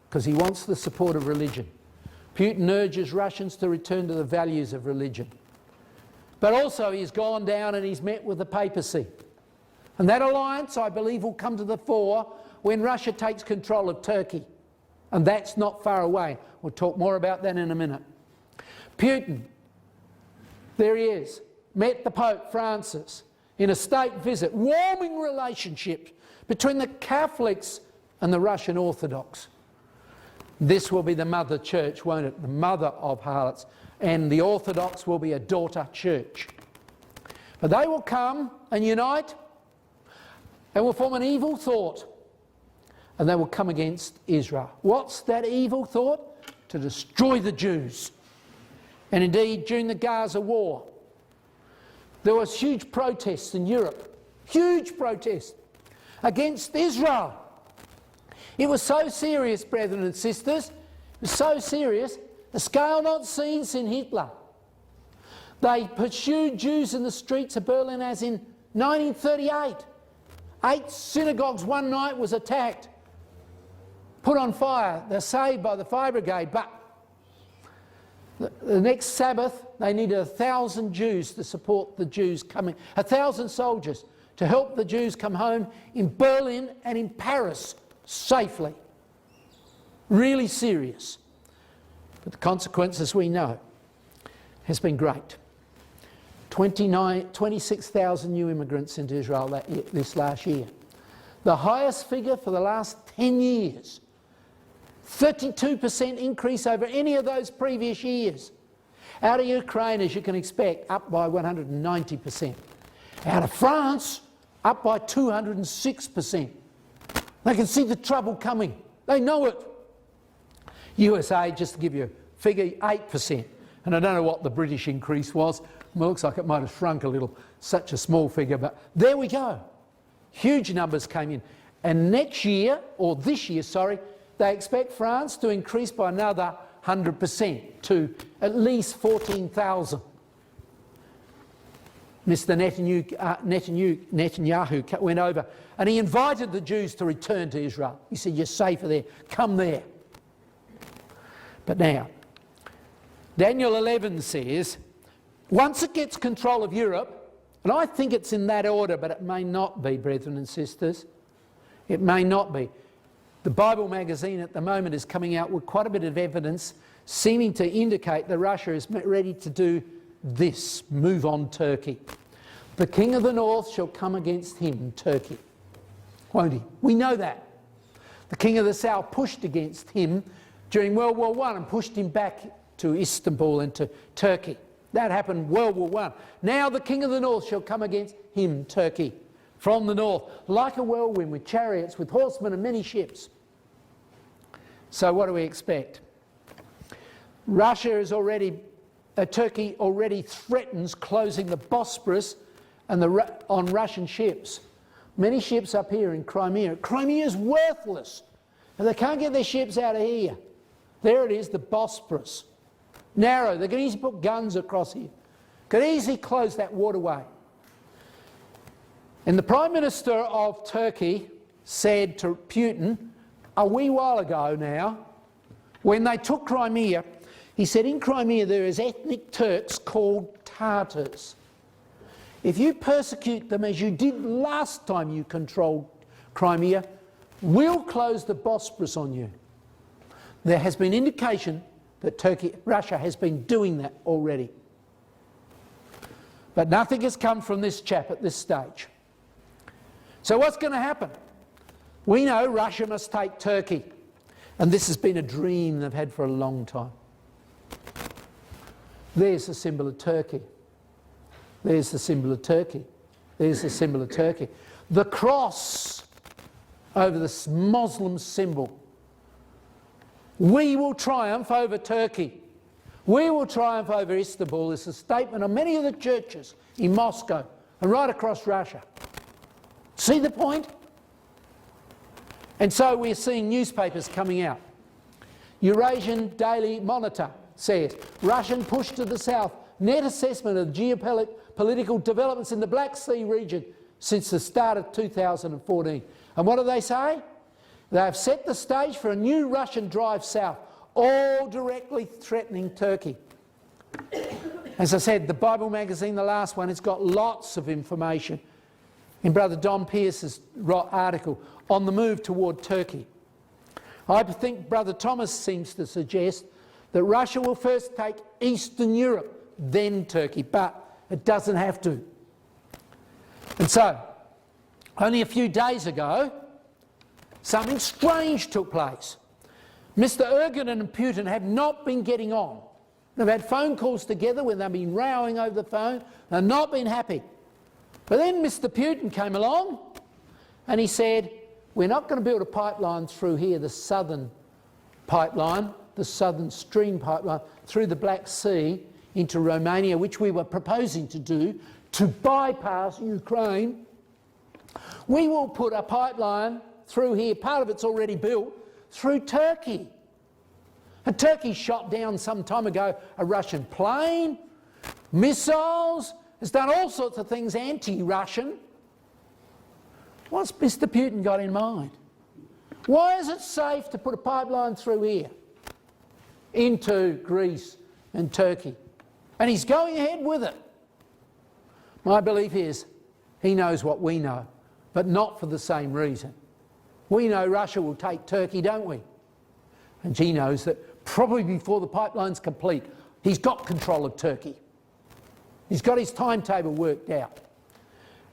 Because he wants the support of religion. Putin urges Russians to return to the values of religion. But also he's gone down and he's met with the papacy. And that alliance, I believe, will come to the fore when Russia takes control of Turkey. And that's not far away. We'll talk more about that in a minute. Putin, there he is, met the Pope Francis in a state visit, warming relationships between the Catholics and the Russian Orthodox. This will be the mother church, won't it? The mother of harlots. And the Orthodox will be a daughter church. But they will come and unite and will form an evil thought. And they will come against Israel. What's that evil thought? To destroy the Jews. And indeed, during the Gaza war, there was huge protests in Europe. Huge protests against Israel. It was so serious, brethren and sisters, it was so serious, a scale not seen since Hitler. They pursued Jews in the streets of Berlin as in 1938. 8 synagogues one night was attacked, put on fire. They're saved by the fire brigade, but the next Sabbath they needed 1,000 Jews to support the Jews coming, 1,000 soldiers to help the Jews come home in Berlin and in Paris safely. Really serious. But the consequences we know has been great. 26,000 new immigrants into Israel this last year. The highest figure for the last 10 years. 32% increase over any of those previous years. Out of Ukraine, as you can expect, up by 190%. Out of France, up by 206%. They can see the trouble coming. They know it. USA, just to give you a figure, 8%. And I don't know what the British increase was. Well, it looks like it might have shrunk a little, such a small figure, but there we go. Huge numbers came in. And next year, or this year, sorry, they expect France to increase by another 100% to at least 14,000. Mr. Netanyahu went over and he invited the Jews to return to Israel. He said, you're safer there, come there. But now, Daniel 11 says, once it gets control of Europe, and I think it's in that order, but it may not be, brethren and sisters. It may not be. The Bible magazine at the moment is coming out with quite a bit of evidence seeming to indicate that Russia is ready to do this, move on Turkey. The king of the north shall come against him, Turkey. Won't he? We know that. The king of the south pushed against him during World War I and pushed him back to Istanbul and to Turkey. That happened World War I. Now the king of the north shall come against him, Turkey, from the north, like a whirlwind with chariots, with horsemen and many ships. So what do we expect? Russia is already, Turkey already threatens closing the Bosporus and on Russian ships. Many ships up here in Crimea. Crimea is worthless. And they can't get their ships out of here. There it is, the Bosporus. Narrow, they can easily put guns across here. Could easily close that waterway. And the Prime Minister of Turkey said to Putin a wee while ago now, when they took Crimea, he said in Crimea there is ethnic Turks called Tatars. If you persecute them as you did last time you controlled Crimea, we'll close the Bosporus on you. There has been indication that Russia has been doing that already. But nothing has come from this chap at this stage. So what's going to happen? We know Russia must take Turkey, and this has been a dream they've had for a long time. There's the symbol of Turkey. There's the symbol of Turkey. There's the symbol of Turkey. The cross over this Muslim symbol. We will triumph over Turkey. We will triumph over Istanbul is a statement of many of the churches in Moscow and right across Russia. See the point? And so we're seeing newspapers coming out. Eurasian Daily Monitor says, Russian push to the south, net assessment of geopolitical developments in the Black Sea region since the start of 2014. And what do they say? They have set the stage for a new Russian drive south, all directly threatening Turkey. As I said, the Bible magazine, the last one, it's got lots of information in Brother Don Pearce's article on the move toward Turkey. I think Brother Thomas seems to suggest that Russia will first take Eastern Europe, then Turkey, but it doesn't have to. And so, only a few days ago, something strange took place. Mr. Erdogan and Putin have not been getting on. They've had phone calls together when they've been rowing over the phone. They've not been happy. But then Mr. Putin came along and he said, we're not going to build a pipeline through here, the southern pipeline, the southern stream pipeline, through the Black Sea into Romania, which we were proposing to do to bypass Ukraine. We will put a pipeline through here, part of it's already built, through Turkey. And Turkey shot down some time ago a Russian plane, missiles, has done all sorts of things anti-Russian. What's Mr. Putin got in mind? Why is it safe to put a pipeline through here into Greece and Turkey? And he's going ahead with it. My belief is he knows what we know, but not for the same reason. We know Russia will take Turkey, don't we? And he knows that probably before the pipeline's complete, he's got control of Turkey. He's got his timetable worked out.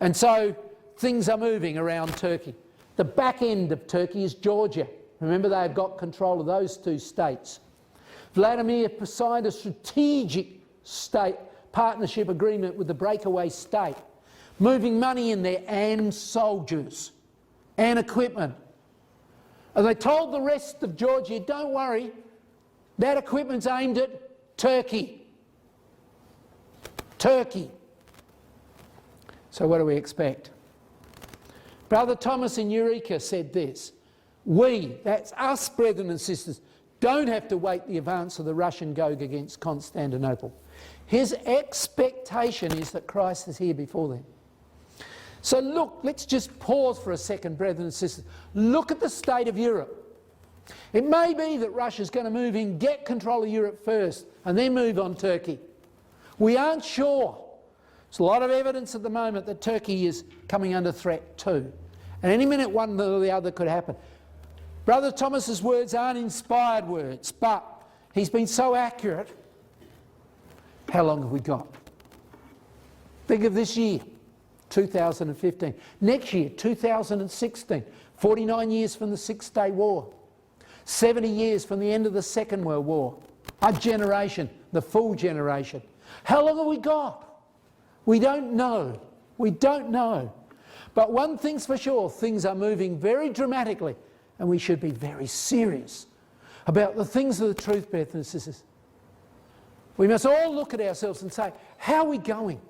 And so things are moving around Turkey. The back end of Turkey is Georgia. Remember, they've got control of those two states. Vladimir signed a strategic state partnership agreement with the breakaway state, moving money in there and soldiers and equipment. And they told the rest of Georgia, don't worry, that equipment's aimed at Turkey. Turkey. So what do we expect? Brother Thomas in Eureka said this, we, that's us brethren and sisters, don't have to wait the advance of the Russian goad against Constantinople. His expectation is that Christ is here before them. So look, let's just pause for a second, brethren and sisters. Look at the state of Europe. It may be that Russia's going to move in, get control of Europe first, and then move on Turkey. We aren't sure. There's a lot of evidence at the moment that Turkey is coming under threat too. And any minute one or the other could happen. Brother Thomas's words aren't inspired words, but he's been so accurate. How long have we got? Think of this year, 2015. Next year, 2016, 49 years from the Six-Day War. 70 years from the end of the Second World War. A generation, the full generation. How long have we got? We don't know. We don't know. But one thing's for sure, things are moving very dramatically, and we should be very serious about the things of the truth, brothers and sisters. We must all look at ourselves and say, how are we going?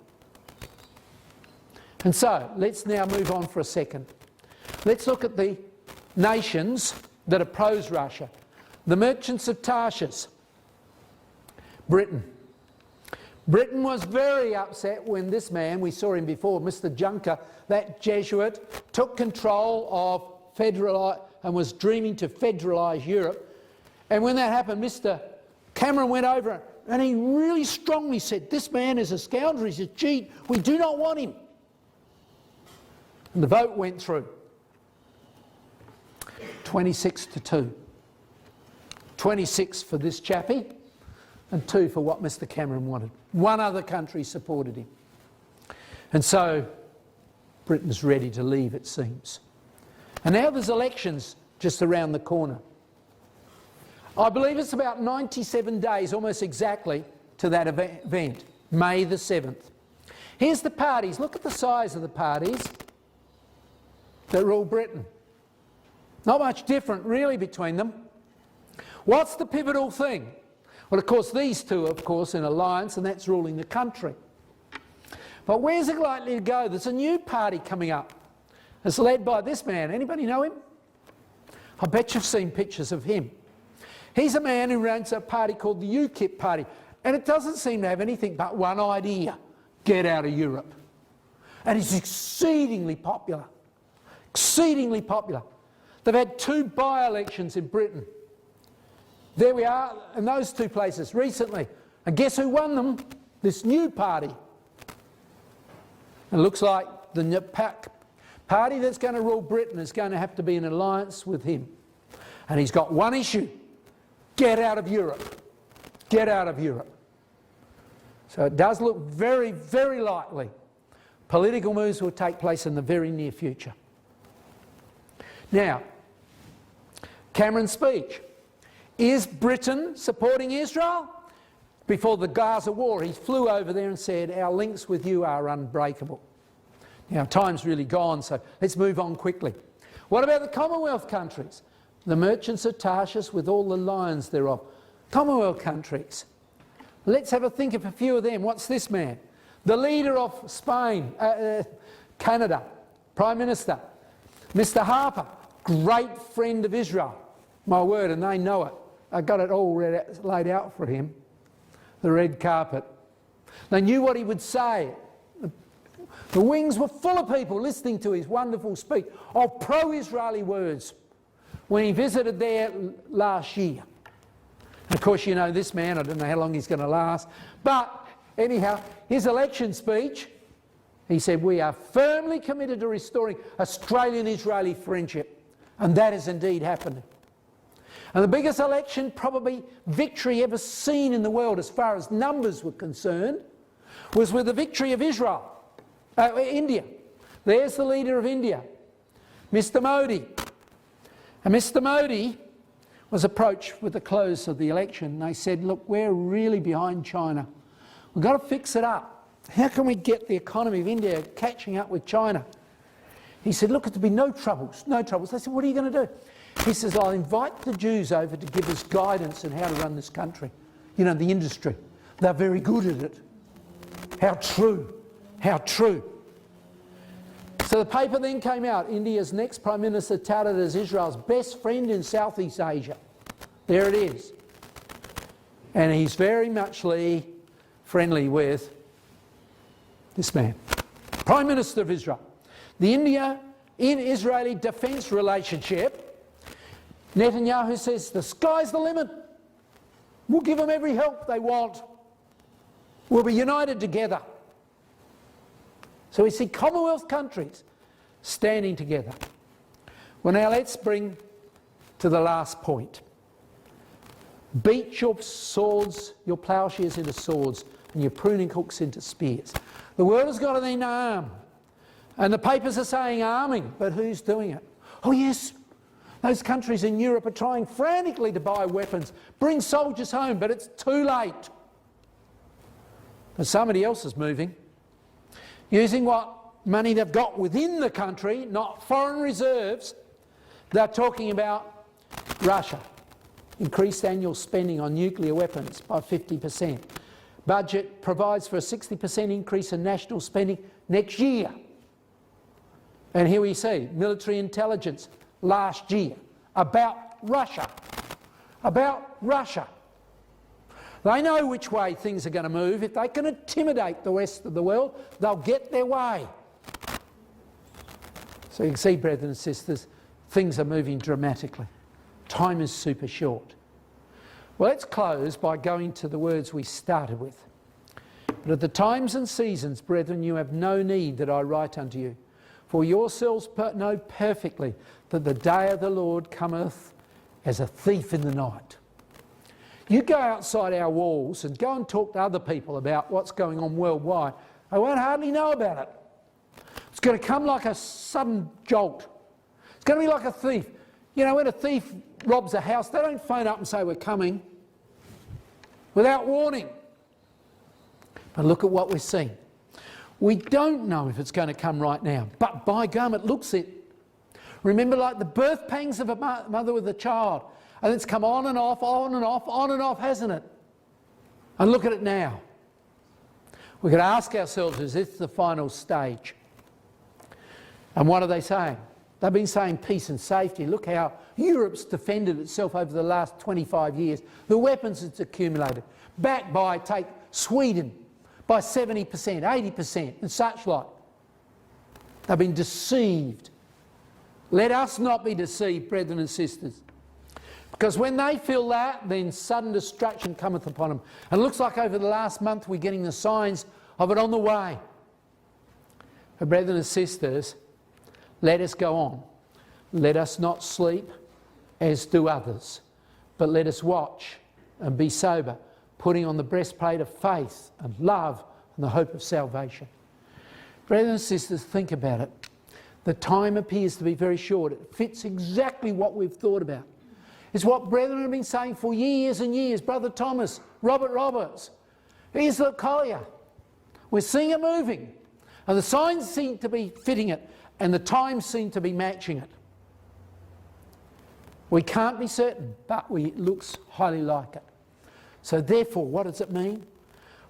And so, let's now move on for a second. Let's look at the nations that oppose Russia. The merchants of Tarshish. Britain. Britain was very upset when this man, we saw him before, Mr. Juncker, that Jesuit, took control of and was dreaming to federalise Europe. And when that happened, Mr. Cameron went over and he really strongly said, this man is a scoundrel, he's a cheat, we do not want him. And the vote went through. 26-2. 26 for this chappie and 2 for what Mr. Cameron wanted. One other country supported him. And so Britain's ready to leave, it seems. And now there's elections just around the corner. I believe it's about 97 days, almost exactly, to that event, May the 7th. Here's the parties. Look at the size of the parties that rule Britain. Not much different, really, between them. What's the pivotal thing? Well, of course, these two are, of course, in alliance, and that's ruling the country. But where's it likely to go? There's a new party coming up. It's led by this man. Anybody know him? I bet you've seen pictures of him. He's a man who runs a party called the UKIP party, and it doesn't seem to have anything but one idea: get out of Europe. And it's exceedingly popular. Exceedingly popular. They've had 2 by-elections in Britain. There we are in those 2 places recently. And guess who won them? This new party. It looks like the party that's going to rule Britain is going to have to be in alliance with him. And he's got one issue: get out of Europe. Get out of Europe. So it does look very, very likely political moves will take place in the very near future. Now, Cameron's speech. Is Britain supporting Israel? Before the Gaza war, he flew over there and said, our links with you are unbreakable. Now, time's really gone, so let's move on quickly. What about the Commonwealth countries? The merchants of Tarshish with all the lions thereof. Commonwealth countries. Let's have a think of a few of them. What's this man? The leader of Spain, Canada, Prime Minister, Mr. Harper, great friend of Israel. My word, and they know it. I got it all laid out for him. The red carpet. They knew what he would say. The wings were full of people listening to his wonderful speech of pro-Israeli words when he visited there last year. And of course, you know this man, I don't know how long he's going to last. But anyhow, his election speech, he said, we are firmly committed to restoring Australian-Israeli friendship. And that is indeed happening. And the biggest election, probably victory ever seen in the world as far as numbers were concerned, was with the victory of India. There's the leader of India, Mr. Modi. And Mr. Modi was approached with the close of the election. They said, look, we're really behind China. We've got to fix it up. How can we get the economy of India catching up with China? He said, look, there'll be no troubles, no troubles. They said, what are you going to do? He says, I'll invite the Jews over to give us guidance on how to run this country. You know, the industry. They're very good at it. How true. How true. So the paper then came out. India's next Prime Minister touted as Israel's best friend in Southeast Asia. There it is. And he's very much friendly with this man. Prime Minister of Israel. The India-Israeli defence relationship, Netanyahu says, the sky's the limit. We'll give them every help they want. We'll be united together. So we see Commonwealth countries standing together. Well, now let's bring to the last point. Beat your swords, your ploughshares into swords, and your pruning hooks into spears. The world has got to then arm. And the papers are saying arming, but who's doing it? Oh yes, those countries in Europe are trying frantically to buy weapons, bring soldiers home, but it's too late. But somebody else is moving, using what money they've got within the country, not foreign reserves. They're talking about Russia. Increased annual spending on nuclear weapons by 50%. Budget provides for a 60% increase in national spending next year. And here we see military intelligence last year about Russia. About Russia. They know which way things are going to move. If they can intimidate the rest of the world, they'll get their way. So you can see, brothers and sisters, things are moving dramatically. Time is super short. Well, let's close by going to the words we started with. But at the times and seasons, brethren, you have no need that I write unto you. For yourselves know perfectly that the day of the Lord cometh as a thief in the night. You go outside our walls and go and talk to other people about what's going on worldwide, they won't hardly know about it. It's going to come like a sudden jolt. It's going to be like a thief. You know, when a thief robs a house, they don't phone up and say, we're coming, without warning. But look at what we're seeing. We don't know if it's going to come right now, but by gum, it looks it. Remember, like the birth pangs of a mother with a child, and it's come on and off, on and off, on and off, hasn't it? And look at it now. We've got to ask ourselves, is this the final stage? And what are they saying? They've been saying peace and safety. Look how Europe's defended itself over the last 25 years. The weapons it's accumulated. Backed by, take Sweden, by 70%, 80% and such like. They've been deceived. Let us not be deceived, brethren and sisters. Because when they feel that, then sudden destruction cometh upon them. And it looks like over the last month we're getting the signs of it on the way. But brethren and sisters, let us go on. Let us not sleep as do others, but let us watch and be sober, putting on the breastplate of faith and love and the hope of salvation. Brothers and sisters, think about it. The time appears to be very short. It fits exactly what we've thought about. It's what brethren have been saying for years and years. Brother Thomas, Robert Roberts, here's the Collier. We're seeing it moving. And the signs seem to be fitting it. And the times seem to be matching it. We can't be certain, but it looks highly like it. So therefore, what does it mean?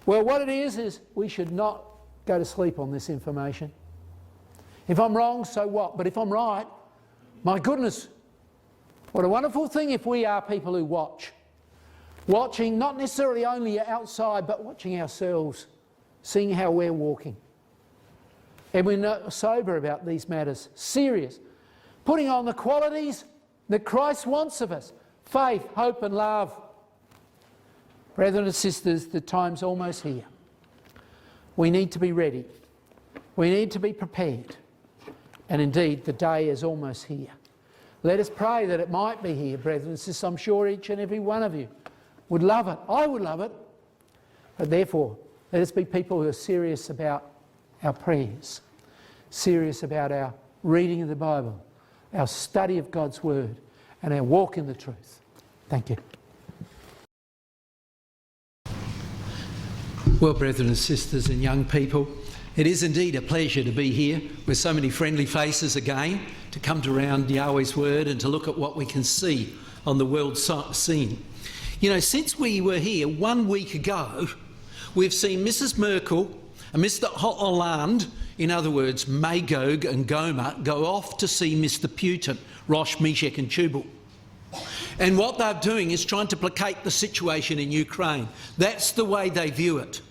Well, what it is we should not go to sleep on this information. If I'm wrong, so what? But if I'm right, my goodness, what a wonderful thing if we are people who watch. Watching not necessarily only outside, but watching ourselves, seeing how we're walking. And we're sober about these matters, serious. Putting on the qualities that Christ wants of us. Faith, hope and love. Brethren and sisters, the time's almost here. We need to be ready. We need to be prepared. And indeed, the day is almost here. Let us pray that it might be here, brethren and sisters. I'm sure each and every one of you would love it. I would love it. But therefore, let us be people who are serious about our prayers, serious about our reading of the Bible, our study of God's Word, and our walk in the truth. Thank you. Well, brethren and sisters and young people, it is indeed a pleasure to be here with so many friendly faces again, to come to around Yahweh's Word and to look at what we can see on the world scene. You know, since we were here 1 week ago, we've seen Mrs. Merkel and Mr. Hollande, in other words, Magog and Gomer, go off to see Mr. Putin, Rosh, Meshach and Tubal. And what they're doing is trying to placate the situation in Ukraine. That's the way they view it.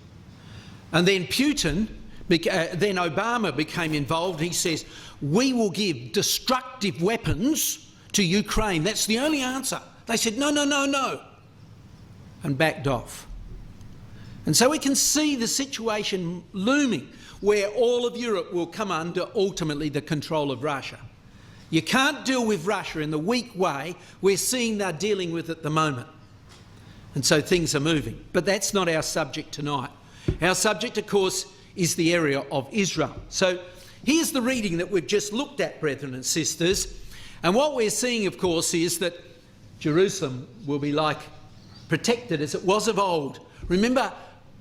And then Putin, then Obama became involved. He says, we will give destructive weapons to Ukraine. That's the only answer. They said, no, no, no, no, and backed off. And so we can see the situation looming where all of Europe will come under ultimately the control of Russia. You can't deal with Russia in the weak way we're seeing they're dealing with at the moment. And so things are moving. But that's not our subject tonight. Our subject, of course, is the area of Israel. So here's the reading that we've just looked at, brethren and sisters. And what we're seeing, of course, is that Jerusalem will be like protected as it was of old. Remember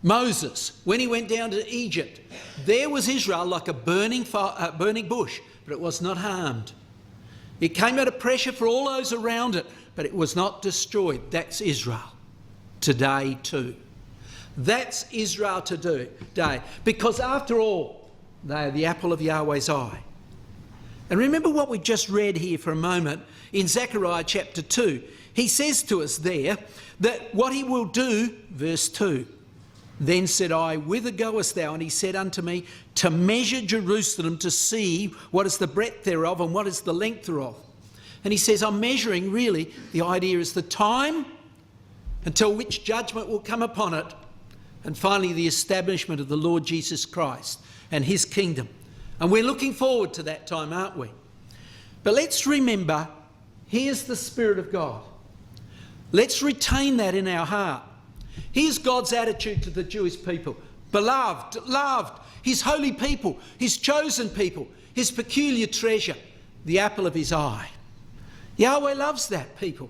Moses, when he went down to Egypt, there was Israel like a burning bush, but it was not harmed. It came under pressure for all those around it, but it was not destroyed. That's Israel today too. That's Israel today. Because after all, they are the apple of Yahweh's eye. And remember what we just read here for a moment in Zechariah chapter 2. He says to us there that what he will do, verse 2, then said I, whither goest thou? And he said unto me, to measure Jerusalem, to see what is the breadth thereof and what is the length thereof. And he says, I'm measuring, really, the idea is the time until which judgment will come upon it, and finally the establishment of the Lord Jesus Christ and his kingdom. And we're looking forward to that time, aren't we? But let's remember, here's the Spirit of God. Let's retain that in our heart. Here's God's attitude to the Jewish people. Beloved, loved, his holy people, his chosen people, his peculiar treasure. the apple of his eye. Yahweh loves that, people.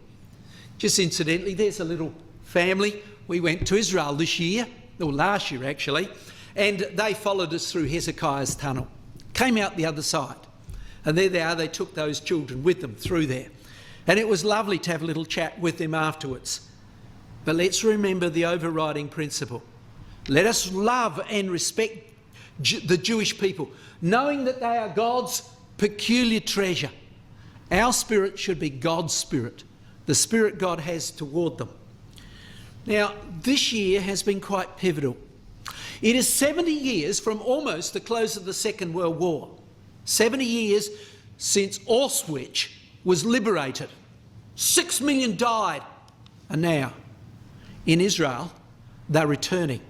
Just incidentally, there's a little family. We went to Israel this year, or last year actually, and they followed us through Hezekiah's tunnel. Came out the other side. And there they are, they took those children with them through there. And it was lovely to have a little chat with them afterwards. But let's remember the overriding principle. Let us love and respect the Jewish people, knowing that they are God's peculiar treasure. Our spirit should be God's spirit, the spirit God has toward them. Now, this year has been quite pivotal. It is 70 years from almost the close of the Second World War. 70 years since Auschwitz was liberated. 6 million died. And now, in Israel, they're returning.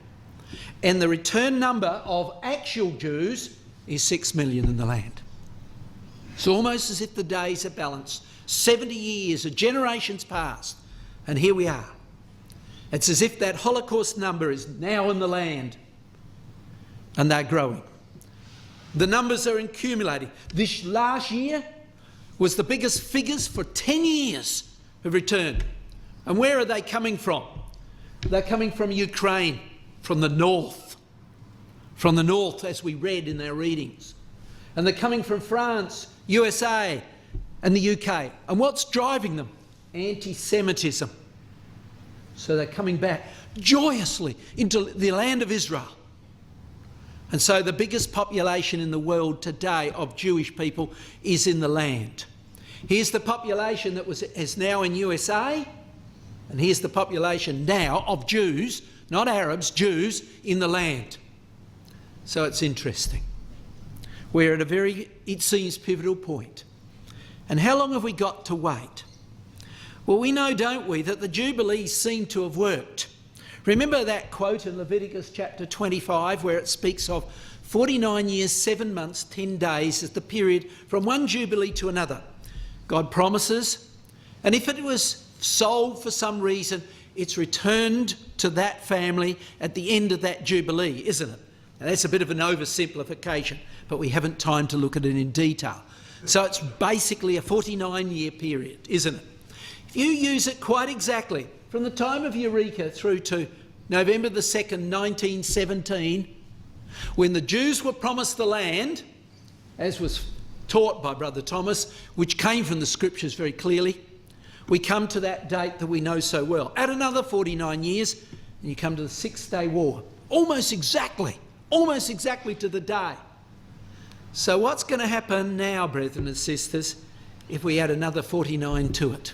And the return number of actual Jews is 6 million in the land. It's almost as if the days are balanced. 70 years, a generation's passed, and here we are. It's as if that Holocaust number is now in the land, and they're growing. The numbers are accumulating. This last year was the biggest figures for 10 years of return. And where are they coming from? They're coming from Ukraine, from the north. From the north, as we read in our readings. And they're coming from France, USA and the UK. And what's driving them? Anti-Semitism. So they're coming back joyously into the land of Israel. And so the biggest population in the world today of Jewish people is in the land. Here's the population that is now in USA, and here's the population now of Jews, not Arabs, Jews in the land. So it's interesting. We're at a very, it seems, pivotal point. And how long have we got to wait? Well, we know, don't we, that the Jubilees seem to have worked. Remember that quote in Leviticus chapter 25 where it speaks of 49 years, 7 months, 10 days as the period from one Jubilee to another. God promises, and if it was sold for some reason, it's returned to that family at the end of that Jubilee, isn't it? And that's a bit of an oversimplification, but we haven't time to look at it in detail. So it's basically a 49-year period, isn't it? If you use it quite exactly, from the time of Eureka through to November the 2nd, 1917, when the Jews were promised the land, as was taught by Brother Thomas, which came from the Scriptures very clearly, we come to that date that we know so well. Add another 49 years, and you come to the Six-Day War. Almost exactly to the day. So what's going to happen now, brethren and sisters, if we add another 49 to it?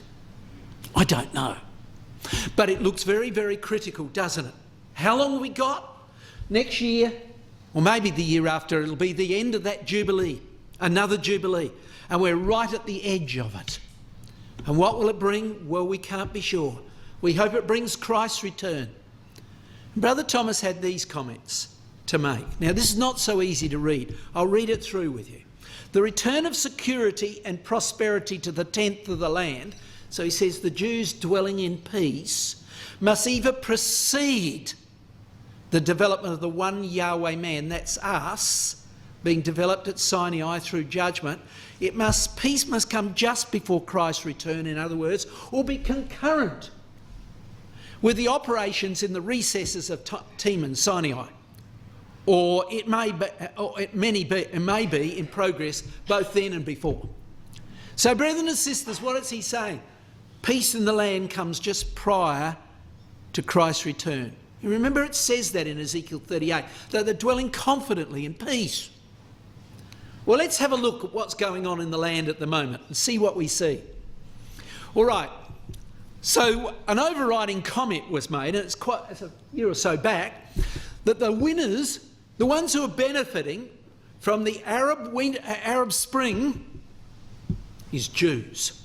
I don't know. But it looks very, very critical, doesn't it? How long have we got? Next year, or maybe the year after, it'll be the end of that Jubilee, another Jubilee, and we're right at the edge of it. And what will it bring? Well, we can't be sure. We hope it brings Christ's return. Brother Thomas had these comments to make. Now, this is not so easy to read. I'll read it through with you. The return of security and prosperity to the tenth of the land, so he says the Jews dwelling in peace, must either precede the development of the one Yahweh man, that's us, being developed at Sinai through judgment. Peace must come just before Christ's return, in other words, or be concurrent with the operations in the recesses of Teman, Sinai. Or it may be in progress both then and before. So, brethren and sisters, what is he saying? Peace in the land comes just prior to Christ's return. You remember it says that in Ezekiel 38, that they're dwelling confidently in peace. Well, let's have a look at what's going on in the land at the moment and see what we see. All right, so an overriding comment was made, and it's a year or so back, that the winners, the ones who are benefiting from the Arab Spring, is Jews.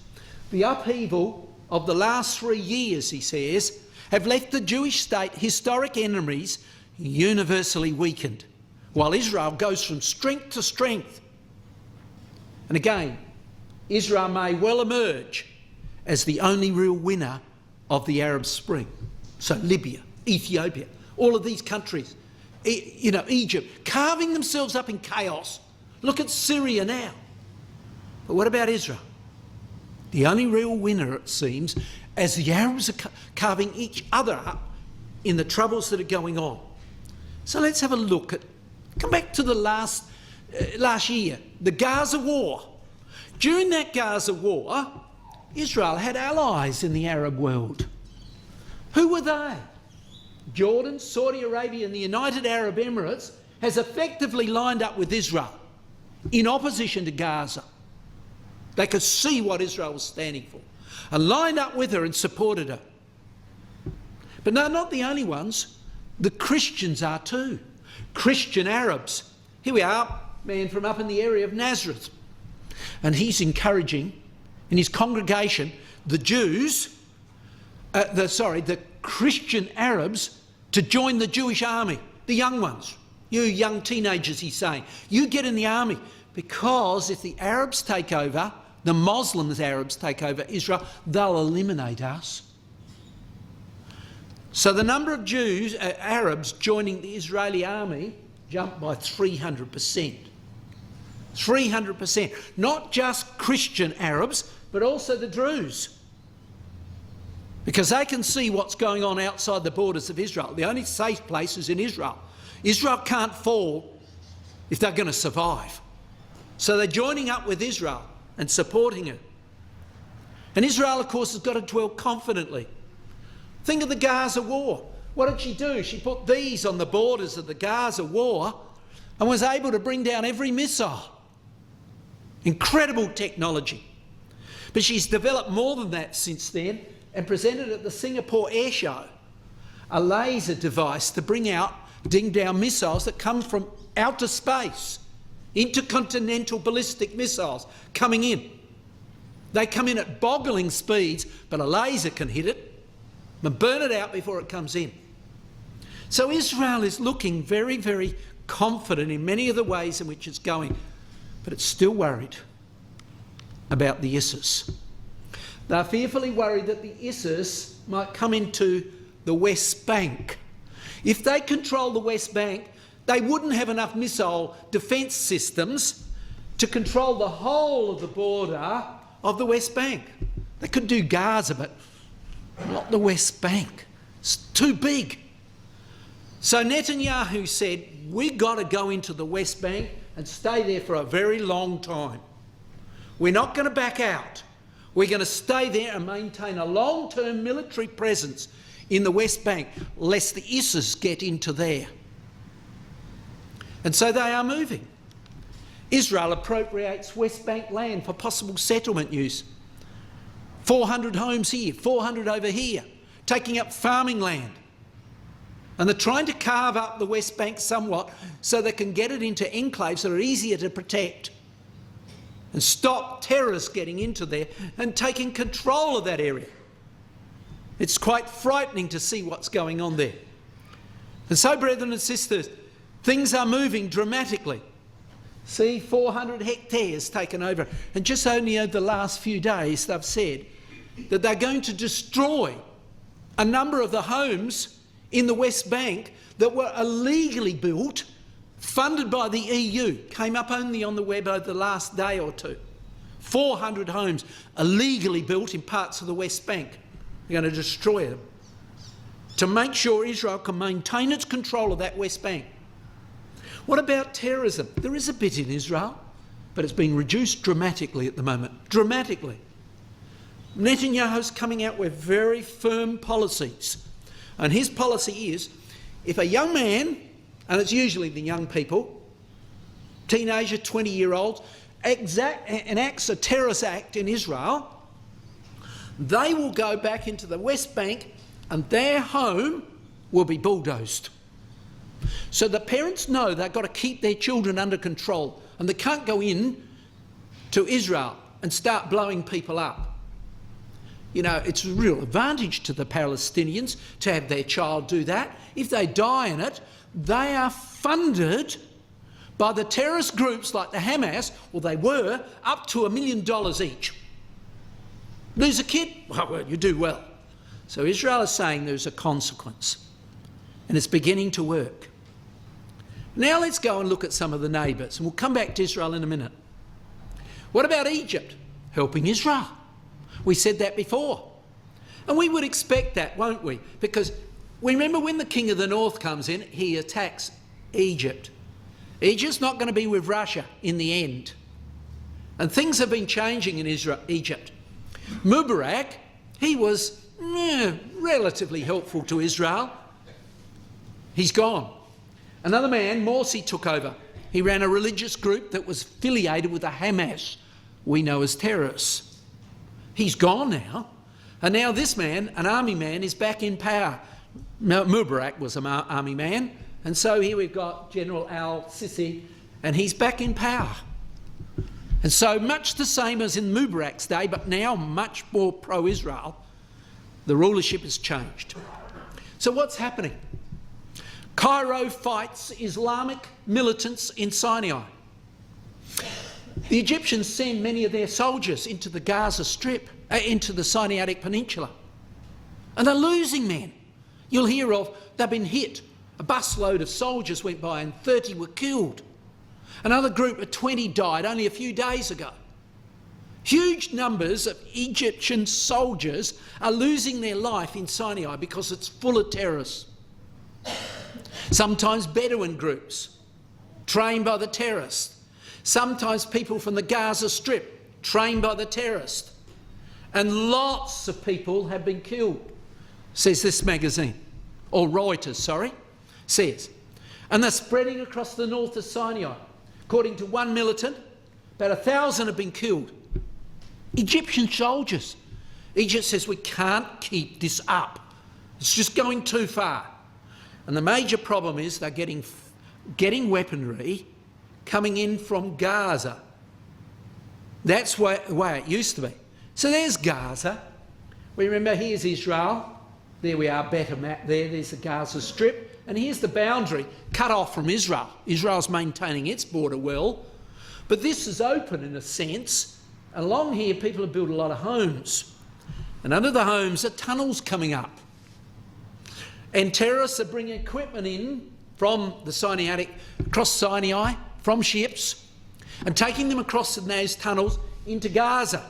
The upheaval of the last 3 years, he says, have left the Jewish state historic enemies universally weakened, while Israel goes from strength to strength. And again, Israel may well emerge as the only real winner of the Arab Spring. So Libya, Ethiopia, all of these countries, Egypt, carving themselves up in chaos. Look at Syria now. But what about Israel? The only real winner, it seems, as the Arabs are carving each other up in the troubles that are going on. So let's have a look at, come back to the last year, the Gaza War. During that Gaza War, Israel had allies in the Arab world. Who were they? Jordan, Saudi Arabia and the United Arab Emirates has effectively lined up with Israel in opposition to Gaza. They could see what Israel was standing for and lined up with her and supported her. But no, not the only ones. The Christians are too. Christian Arabs. Here we are, man from up in the area of Nazareth. And he's encouraging in his congregation the the Christian Arabs to join the Jewish army, the young ones. You young teenagers, he's saying, you get in the army, because if the Arabs take over, the Muslims Arabs take over Israel, they'll eliminate us. So the number of Arabs joining the Israeli army jumped by 300%. 300%. Not just Christian Arabs, but also the Druze. Because they can see what's going on outside the borders of Israel. The only safe place is in Israel. Israel can't fall if they're going to survive. So they're joining up with Israel and supporting it. And Israel, of course, has got to dwell confidently. Think of the Gaza War. What did she do? She put these on the borders of the Gaza War and was able to bring down every missile. Incredible technology. But she's developed more than that since then and presented at the Singapore Air Show a laser device to bring down missiles that come from outer space, intercontinental ballistic missiles coming in. They come in at boggling speeds, but a laser can hit it and burn it out before it comes in. So Israel is looking very, very confident in many of the ways in which it's going, but it's still worried about the ISIS. They're fearfully worried that the ISIS might come into the West Bank. If they control the West Bank, they wouldn't have enough missile defence systems to control the whole of the border of the West Bank. They could do Gaza, but not the West Bank. It's too big. So Netanyahu said, we've got to go into the West Bank and stay there for a very long time. We're not going to back out. We're going to stay there and maintain a long-term military presence in the West Bank, lest the ISIS get into there. And so they are moving. Israel appropriates West Bank land for possible settlement use. 400 homes here, 400 over here, taking up farming land. And they're trying to carve up the West Bank somewhat so they can get it into enclaves that are easier to protect and stop terrorists getting into there and taking control of that area. It's quite frightening to see what's going on there. And so, brethren and sisters, things are moving dramatically. See, 400 hectares taken over. And just only over the last few days, they've said that they're going to destroy a number of the homes in the West Bank that were illegally built, funded by the EU. Came up only on the web over the last day or two. 400 homes illegally built in parts of the West Bank. They're going to destroy them to make sure Israel can maintain its control of that West Bank. What about terrorism? There is a bit in Israel, but it's been reduced dramatically at the moment. Dramatically. Netanyahu's coming out with very firm policies. And his policy is, if a young man, and it's usually the young people, teenager, 20-year-olds, enacts a terrorist act in Israel, they will go back into the West Bank and their home will be bulldozed. So the parents know they've got to keep their children under control and they can't go in to Israel and start blowing people up. You know, it's a real advantage to the Palestinians to have their child do that. If they die in it, they are funded by the terrorist groups like the Hamas, or they were, up to $1 million each. Lose a kid? Well, you do well. So Israel is saying there's a consequence, and it's beginning to work. Now let's go and look at some of the neighbours, and we'll come back to Israel in a minute. What about Egypt? Helping Israel. We said that before. And we would expect that, won't we? Because we remember when the king of the north comes in, he attacks Egypt. Egypt's not going to be with Russia in the end. And things have been changing in Egypt. Mubarak, he was relatively helpful to Israel. He's gone. Another man, Morsi, took over. He ran a religious group that was affiliated with the Hamas, we know as terrorists. He's gone now. And now this man, an army man, is back in power. Mubarak was an army man. And so here we've got General al-Sisi, and he's back in power. And so much the same as in Mubarak's day, but now much more pro-Israel, the rulership has changed. So what's happening? Cairo fights Islamic militants in Sinai. The Egyptians send many of their soldiers into the Gaza Strip, into the Sinaitic Peninsula. And they're losing men. You'll hear of, they've been hit. A busload of soldiers went by and 30 were killed. Another group of 20 died only a few days ago. Huge numbers of Egyptian soldiers are losing their life in Sinai because it's full of terrorists. Sometimes Bedouin groups, trained by the terrorists. Sometimes people from the Gaza Strip, trained by the terrorists. And lots of people have been killed, says this magazine, or Reuters, sorry, says. And they're spreading across the north of Sinai. According to one militant, about 1,000 have been killed. Egyptian soldiers. Egypt says we can't keep this up. It's just going too far. And the major problem is they're getting weaponry coming in from Gaza. That's the way it used to be. So there's Gaza. We remember here's Israel. There we are, better map there. There's the Gaza Strip. And here's the boundary cut off from Israel. Israel's maintaining its border well. But this is open in a sense. Along here, people have built a lot of homes. And under the homes are tunnels coming up. And terrorists are bringing equipment in from the Sinaitic, across Sinai, from ships, and taking them across those tunnels into Gaza.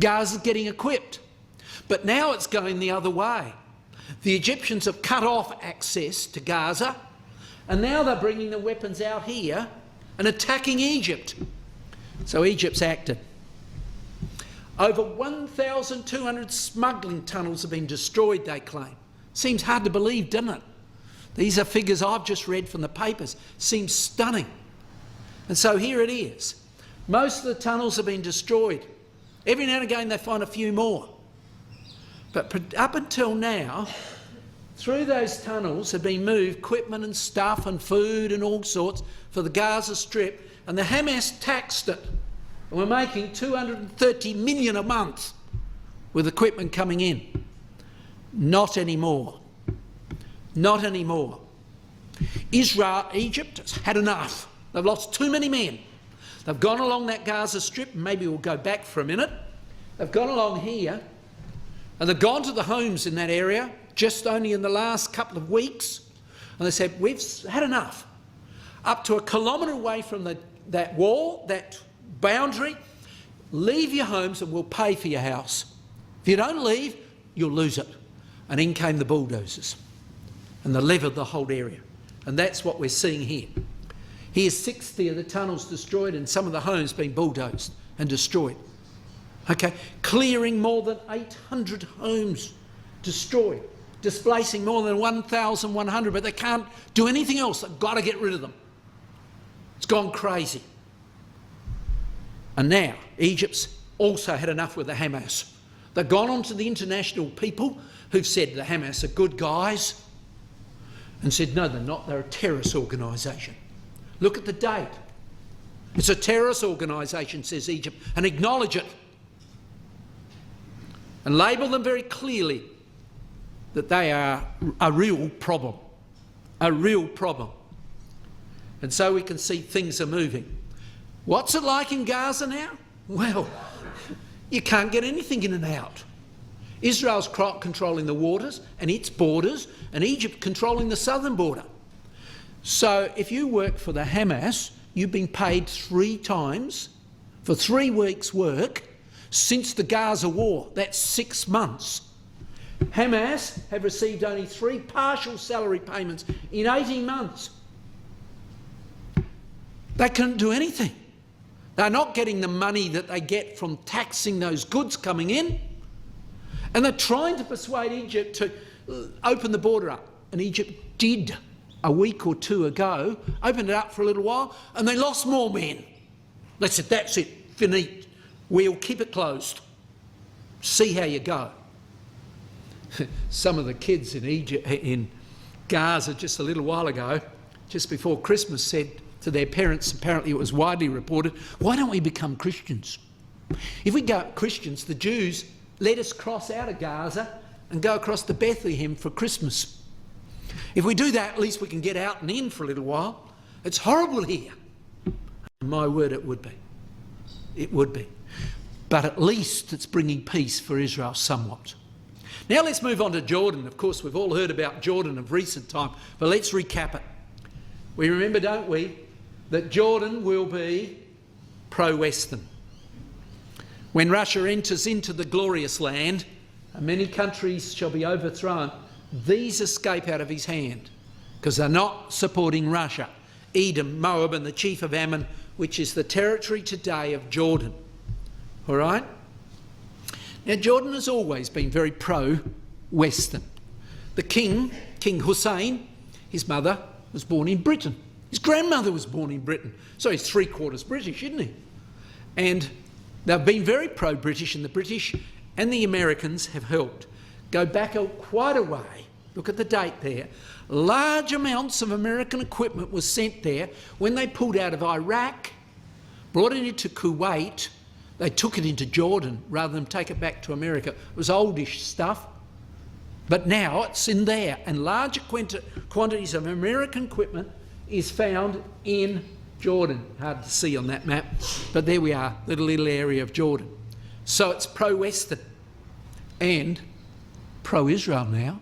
Gaza's getting equipped. But now it's going the other way. The Egyptians have cut off access to Gaza, and now they're bringing the weapons out here and attacking Egypt. So Egypt's acted. Over 1,200 smuggling tunnels have been destroyed, they claim. Seems hard to believe, doesn't it? These are figures I've just read from the papers. Seems stunning. And so here it is. Most of the tunnels have been destroyed. Every now and again they find a few more. But up until now, through those tunnels have been moved equipment and stuff and food and all sorts for the Gaza Strip, and the Hamas taxed it. And we're making 230 million a month with equipment coming in. Not anymore. Not anymore. Egypt has had enough. They've lost too many men. They've gone along that Gaza Strip, maybe we'll go back for a minute. They've gone along here, and they've gone to the homes in that area just only in the last couple of weeks, and they said, we've had enough. Up to 1 kilometre away from that wall, that boundary, leave your homes and we'll pay for your house. If you don't leave, you'll lose it. And in came the bulldozers, and they levered the whole area. And that's what we're seeing here. Here's 60 of the tunnels destroyed and some of the homes being bulldozed and destroyed. Okay, clearing more than 800 homes destroyed, displacing more than 1,100, but they can't do anything else. They've got to get rid of them. It's gone crazy. And now Egypt's also had enough with the Hamas. They've gone on to the international people who've said the Hamas are good guys and said, no, they're not. They're a terrorist organisation. Look at the date. It's a terrorist organisation, says Egypt, and acknowledge it. And label them very clearly that they are a real problem. A real problem. And so we can see things are moving. What's it like in Gaza now? Well, you can't get anything in and out. Israel's controlling the waters and its borders, and Egypt controlling the southern border. So if you work for the Hamas, you've been paid 3 times for 3 weeks' work since the Gaza war. That's 6 months. Hamas have received only 3 partial salary payments in 18 months. They couldn't do anything. They're not getting the money that they get from taxing those goods coming in. And they're trying to persuade Egypt to open the border up. And Egypt did a week or 2 ago, opened it up for a little while, and they lost more men. They said, that's it, finite. We'll keep it closed. See how you go. Some of the kids in Egypt, in Gaza just a little while ago, just before Christmas, said to their parents, apparently it was widely reported, why don't we become Christians? If we go Christians, the Jews let us cross out of Gaza and go across to Bethlehem for Christmas. If we do that, at least we can get out and in for a little while. It's horrible here. My word, it would be. It would be. But at least it's bringing peace for Israel somewhat. Now let's move on to Jordan. Of course, we've all heard about Jordan of recent time, but let's recap it. We remember, don't we, that Jordan will be pro-Western. When Russia enters into the glorious land, and many countries shall be overthrown, these escape out of his hand, because they're not supporting Russia. Edom, Moab and the chief of Ammon, which is the territory today of Jordan. All right? Now, Jordan has always been very pro-Western. The king, King Hussein, his mother was born in Britain. His grandmother was born in Britain. So he's 3/4 British, isn't he? And they've been very pro-British, and the British and the Americans have helped. Go back quite a way. Look at the date there. Large amounts of American equipment was sent there when they pulled out of Iraq, brought it into Kuwait. They took it into Jordan rather than take it back to America. It was oldish stuff, but now it's in there. And large quantities of American equipment is found in Jordan. Hard to see on that map, but there we are, the little area of Jordan. So it's pro-Western and pro-Israel now.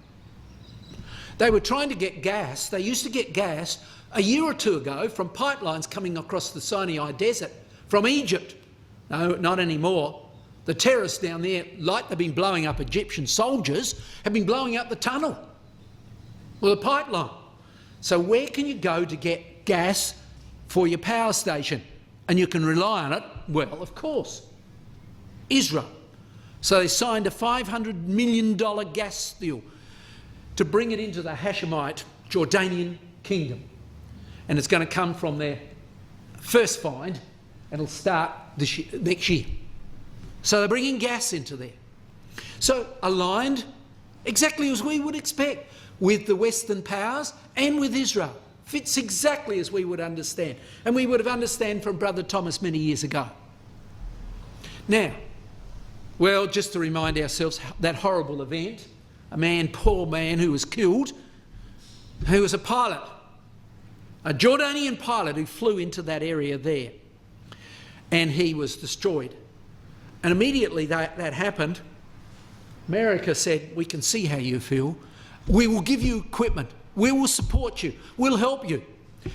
They were trying to get gas. They used to get gas a year or 2 ago from pipelines coming across the Sinai Desert from Egypt. No, not anymore. The terrorists down there, like they've been blowing up Egyptian soldiers, have been blowing up the tunnel or the pipeline. So where can you go to get gas for your power station and you can rely on it? Well, of course, Israel. So they signed a $500 million gas deal to bring it into the Hashemite Jordanian kingdom. And it's going to come from their first find, and it'll start next year. So they're bringing gas into there. So aligned exactly as we would expect with the Western powers and with Israel. Fits exactly as we would understand. And we would have understood from Brother Thomas many years ago. Now, well, just to remind ourselves, that horrible event, a poor man who was killed, who was a pilot, a Jordanian pilot who flew into that area there, and he was destroyed. And immediately that happened, America said, we can see how you feel. We will give you equipment. We will support you. We'll help you.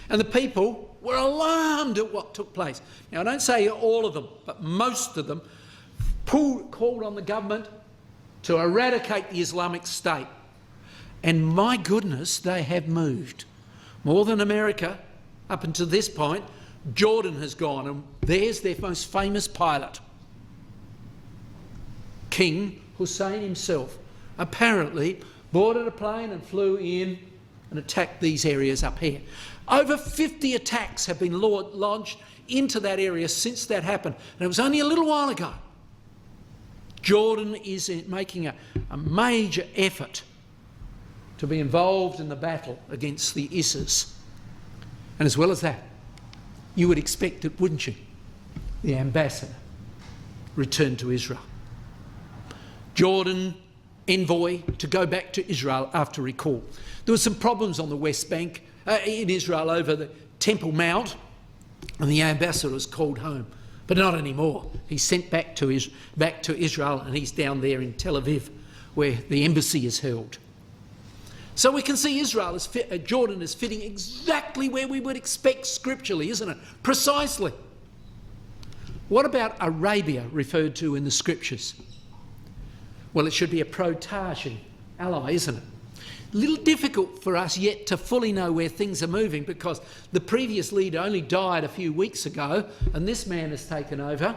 And the people were alarmed at what took place. Now, I don't say all of them, but most of them called on the government to eradicate the Islamic State. And my goodness, they have moved. More than America, up until this point, Jordan has gone, and there's their most famous pilot. King Hussein himself apparently boarded a plane and flew in and attacked these areas up here. Over 50 attacks have been launched into that area since that happened, and it was only a little while ago. Jordan is making a major effort to be involved in the battle against the ISIS. And as well as that, you would expect it, wouldn't you? The ambassador returned to Israel. Jordan envoy to go back to Israel after recall. There were some problems on the West Bank in Israel over the Temple Mount, and the ambassador was called home. But not anymore. He's sent back to Israel, and he's down there in Tel Aviv, where the embassy is held. So we can see Jordan is fitting exactly where we would expect scripturally, isn't it? Precisely. What about Arabia referred to in the scriptures? Well, it should be a pro-Tarsian ally, isn't it? A little difficult for us yet to fully know where things are moving, because the previous leader only died a few weeks ago and this man has taken over.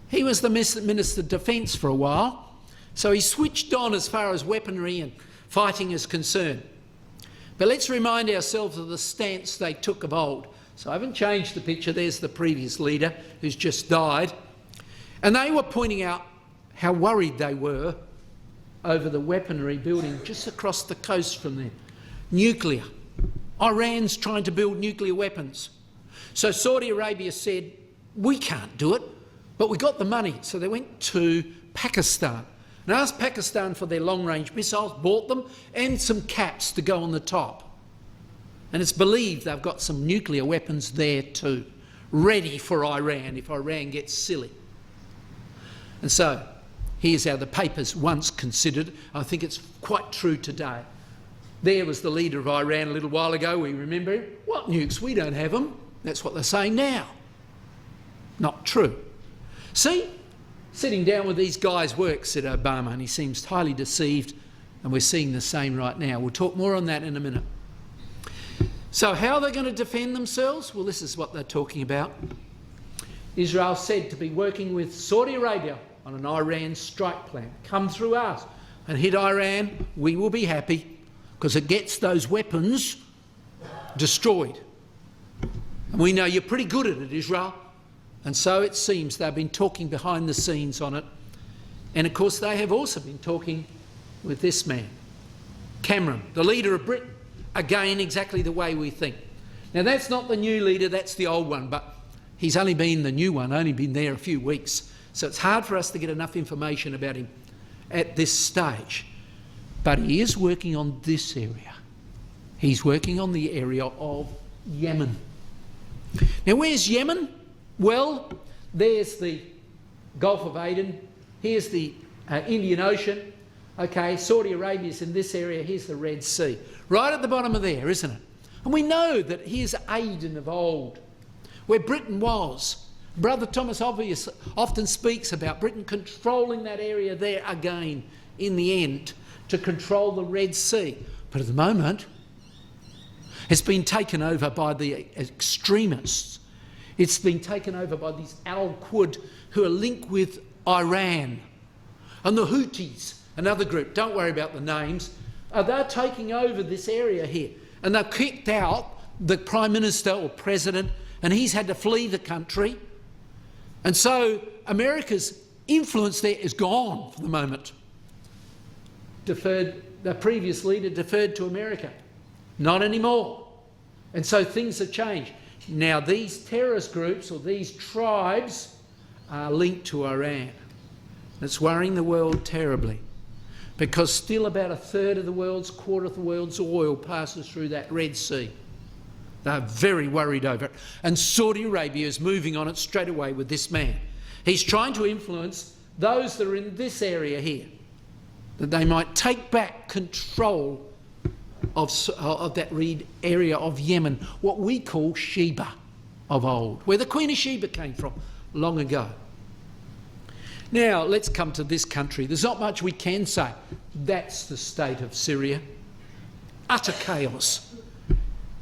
He was the Minister of Defence for a while, so he switched on as far as weaponry and fighting is concerned. But let's remind ourselves of the stance they took of old. So I haven't changed the picture. There's the previous leader who's just died. And they were pointing out how worried they were over the weaponry building just across the coast from there. Nuclear. Iran's trying to build nuclear weapons. So Saudi Arabia said, we can't do it, but we got the money. So they went to Pakistan and asked Pakistan for their long-range missiles, bought them, and some caps to go on the top. And it's believed they've got some nuclear weapons there too, ready for Iran if Iran gets silly. And so here's how the papers once considered. I think it's quite true today. There was the leader of Iran a little while ago. We remember him. What nukes? We don't have them. That's what they're saying now. Not true. See, sitting down with these guys works, said Obama, and he seems highly deceived, and we're seeing the same right now. We'll talk more on that in a minute. So how are they going to defend themselves? Well, this is what they're talking about. Israel said to be working with Saudi Arabia on an Iran strike plan. Come through us and hit Iran, we will be happy, because it gets those weapons destroyed. And we know you're pretty good at it, Israel. And so it seems they've been talking behind the scenes on it. And of course they have also been talking with this man, Cameron, the leader of Britain. Again, exactly the way we think. Now that's not the new leader, that's the old one, but he's only been the new one, only been there a few weeks. So it's hard for us to get enough information about him at this stage. But he is working on this area. He's working on the area of Yemen. Now where's Yemen? Well, there's the Gulf of Aden. Here's the Indian Ocean. Okay, Saudi Arabia's in this area. Here's the Red Sea. Right at the bottom of there, isn't it? And we know that here's Aden of old, where Britain was. Brother Thomas often speaks about Britain controlling that area there again in the end to control the Red Sea. But at the moment, it's been taken over by the extremists. It's been taken over by these Al-Quds who are linked with Iran. And the Houthis, another group, don't worry about the names, they're taking over this area here. And they've kicked out the Prime Minister or President, and he's had to flee the country. And so America's influence there is gone for the moment. The previous leader deferred to America. Not anymore. And so things have changed. Now these terrorist groups or these tribes are linked to Iran. It's worrying the world terribly, because still about a third of the world's, quarter of the world's oil passes through that Red Sea. They're very worried over it. And Saudi Arabia is moving on it straight away with this man. He's trying to influence those that are in this area here, that they might take back control of that area of Yemen, what we call Sheba of old, where the Queen of Sheba came from long ago. Now, let's come to this country. There's not much we can say. That's the state of Syria. Utter chaos.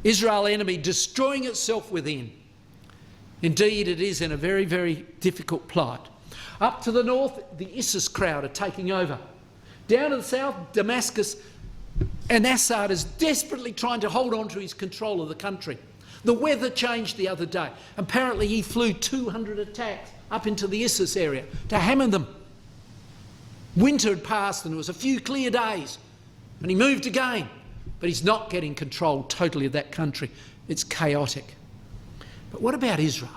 Israel enemy destroying itself within. Indeed, it is in a very, very difficult plight. Up to the north, the ISIS crowd are taking over. Down to the south, Damascus, and Assad is desperately trying to hold on to his control of the country. The weather changed the other day. Apparently he flew 200 attacks up into the ISIS area to hammer them. Winter had passed and there was a few clear days, and he moved again. But he's not getting control totally of that country. It's chaotic. But what about Israel?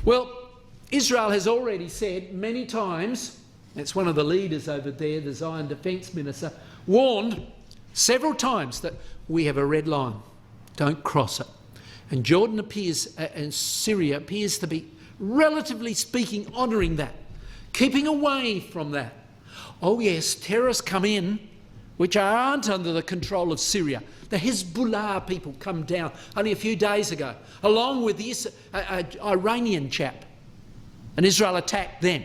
Well, Israel has already said many times, it's one of the leaders over there, the Zion Defence Minister, warned several times that we have a red line. Don't cross it. And Jordan appears, and Syria appears to be, relatively speaking, honouring that, keeping away from that. Oh yes, terrorists come in, which aren't under the control of Syria. The Hezbollah people come down only a few days ago, along with the Iranian chap. and Israel attacked them.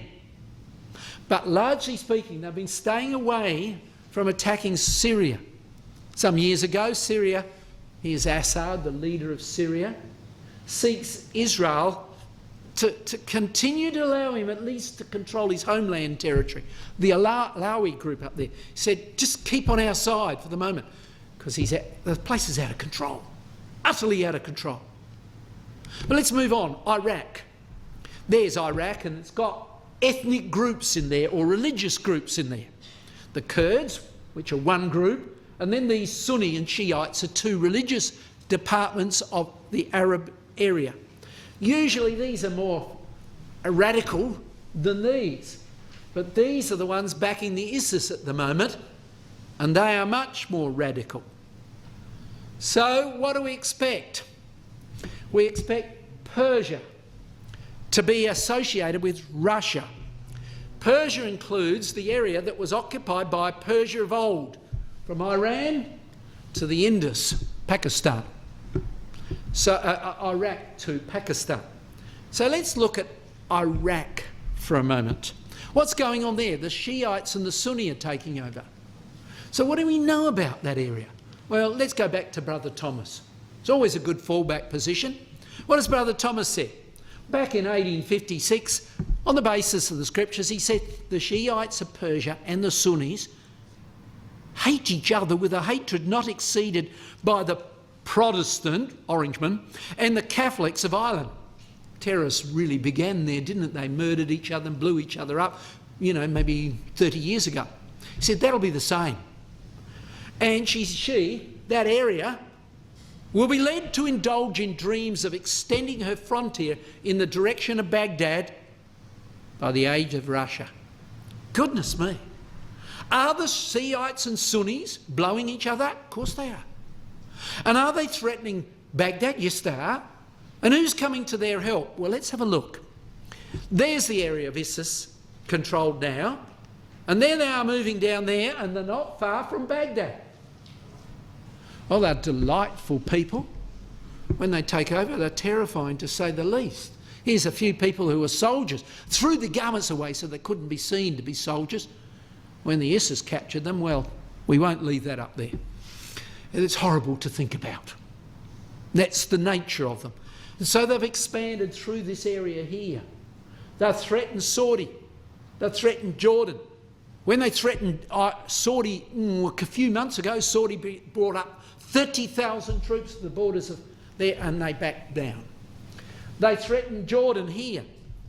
But largely speaking, they've been staying away from attacking Syria. Some years ago, Syria, here's Assad, the leader of Syria, seeks Israel to continue to allow him at least to control his homeland territory. The Alawi group up there said, just keep on our side for the moment, because the place is out of control, utterly out of control. But let's move on. Iraq. There's Iraq, and it's got ethnic groups in there, or religious groups in there. The Kurds, which are one group, and then these Sunni and Shiites are two religious departments of the Arab area. Usually these are more radical than these, but these are the ones backing the ISIS at the moment, and they are much more radical. So what do we expect? We expect Persia to be associated with Russia. Persia includes the area that was occupied by Persia of old, from Iran to the Indus, Pakistan. So Iraq to Pakistan. So let's look at Iraq for a moment. What's going on there? The Shiites and the Sunni are taking over. So what do we know about that area? Well, let's go back to Brother Thomas. It's always a good fallback position. What does Brother Thomas say? Back in 1856, on the basis of the scriptures, he said the Shiites of Persia and the Sunnis hate each other with a hatred not exceeded by the Protestant, Orangemen, and the Catholics of Ireland. Terrorists really began there, didn't it? They murdered each other and blew each other up, you know, maybe 30 years ago. He said that'll be the same. And that area, will be led to indulge in dreams of extending her frontier in the direction of Baghdad by the aid of Russia. Goodness me. Are the Shiites and Sunnis blowing each other up? Of course they are. And are they threatening Baghdad? Yes, they are. And who's coming to their help? Well, let's have a look. There's the area of ISIS controlled now. And there they are moving down there, and they're not far from Baghdad. Oh, they're delightful people. When they take over, they're terrifying to say the least. Here's a few people who were soldiers, threw the garments away so they couldn't be seen to be soldiers. When the ISIS captured them, well, we won't leave that up there. It's horrible to think about. That's the nature of them. And so they've expanded through this area here. They've threatened Saudi. They've threatened Jordan. When they threatened Saudi a few months ago, Saudi brought up 30,000 troops to the borders of there, and they backed down. They threatened Jordan here,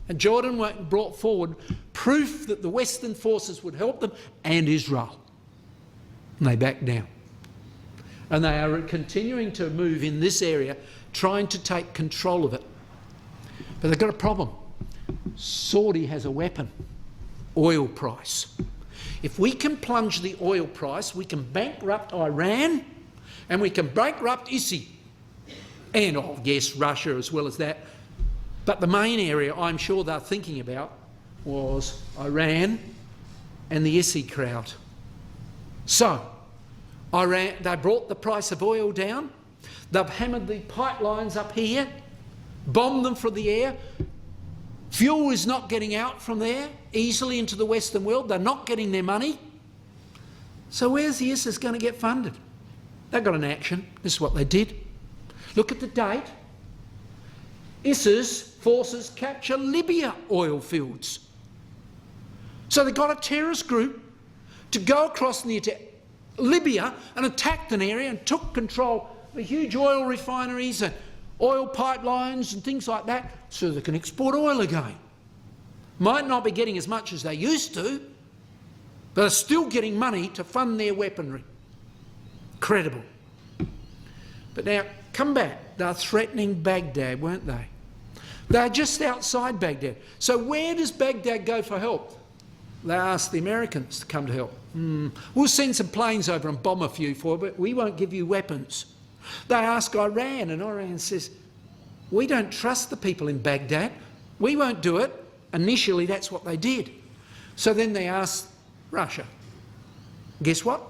and Jordan brought forward proof that the Western forces would help them, and Israel. And they backed down. And they are continuing to move in this area, trying to take control of it. But they've got a problem. Saudi has a weapon: oil price. If we can plunge the oil price, we can bankrupt Iran, and we can bankrupt ISIS. And, oh yes, Russia as well as that. But the main area I'm sure they're thinking about was Iran and the ISIS crowd. So, Iran, they brought the price of oil down. They've hammered the pipelines up here, bombed them from the air. Fuel is not getting out from there easily into the Western world. They're not getting their money. So where's the ISIS going to get funded? They've got an action. This is what they did. Look at the date. ISIS forces capture Libya oil fields. So they got a terrorist group to go across near to Libya and attacked an area and took control of huge oil refineries and oil pipelines and things like that, so they can export oil again. Might not be getting as much as they used to, but they're still getting money to fund their weaponry. Incredible. But now, come back. They're threatening Baghdad, weren't they? They're just outside Baghdad. So where does Baghdad go for help? They asked the Americans to come to help. We'll send some planes over and bomb a few for you, but we won't give you weapons. They ask Iran, and Iran says, we don't trust the people in Baghdad. We won't do it. Initially, that's what they did. So then they asked Russia. Guess what?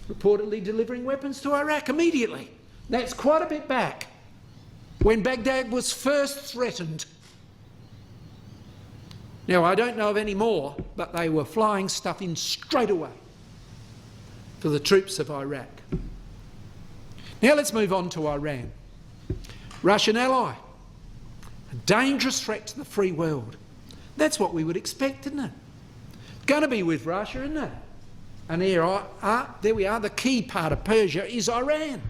Reportedly delivering weapons to Iraq immediately. That's quite a bit back. When Baghdad was first threatened. Now, I don't know of any more, but they were flying stuff in straight away for the troops of Iraq. Now let's move on to Iran. Russian ally. A dangerous threat to the free world. That's what we would expect, isn't it? Going to be with Russia, isn't it? And there we are. The key part of Persia is Iran.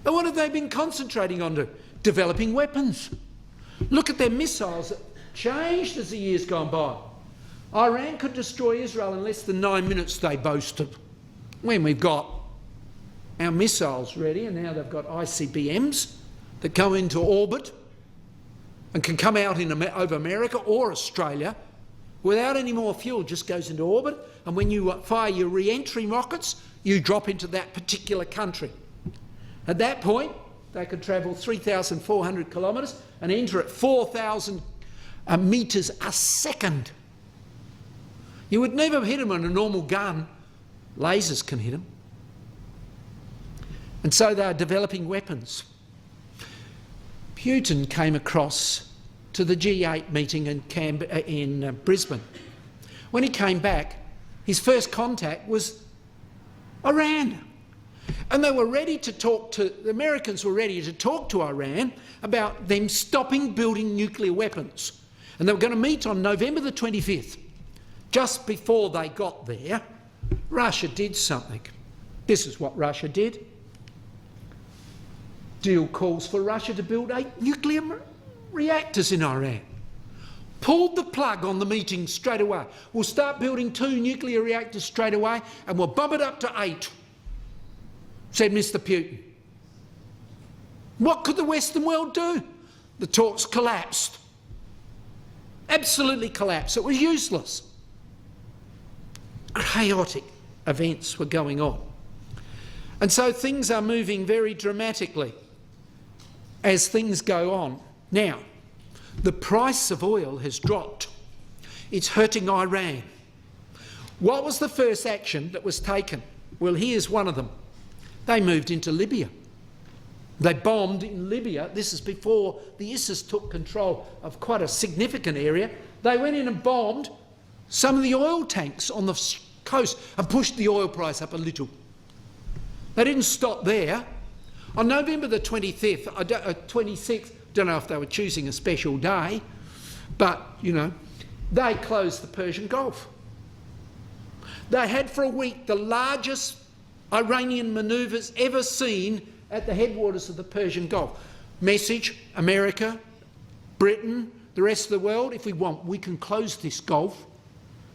And what have they been concentrating on? Developing weapons. Look at their missiles that changed as the years gone by. Iran could destroy Israel in less than 9 minutes, they boasted. When we've got our missiles ready, and now they've got ICBMs that go into orbit and can come out over America or Australia without any more fuel, just goes into orbit, and when you fire your re-entry rockets, you drop into that particular country. At that point, they could travel 3,400 kilometres and enter at 4,000 metres a second. You would never hit them on a normal gun. Lasers can hit them. And so they are developing weapons. Putin came across to the G8 meeting in Brisbane. When he came back, his first contact was Iran. And they were ready to talk to, the Americans were ready to talk to Iran about them stopping building nuclear weapons. And they were going to meet on November the 25th. Just before they got there, Russia did something. This is what Russia did. Deal calls for Russia to build 8 nuclear reactors in Iran. Pulled the plug on the meeting straight away. We'll start building 2 nuclear reactors straight away and we'll bump it up to 8, said Mr. Putin. What could the Western world do? The talks collapsed. Absolutely collapsed. It was useless. Chaotic events were going on. And so things are moving very dramatically as things go on. Now, the price of oil has dropped. It's hurting Iran. What was the first action that was taken? Well, here's one of them. They moved into Libya. They bombed in Libya. This is before the ISIS took control of quite a significant area. They went in and bombed some of the oil tanks on the coast and pushed the oil price up a little. They didn't stop there. On November the 26th, don't know if they were choosing a special day, but, you know, they closed the Persian Gulf. They had for a week the largest Iranian manoeuvres ever seen at the headwaters of the Persian Gulf. Message, America, Britain, the rest of the world, if we want, we can close this Gulf.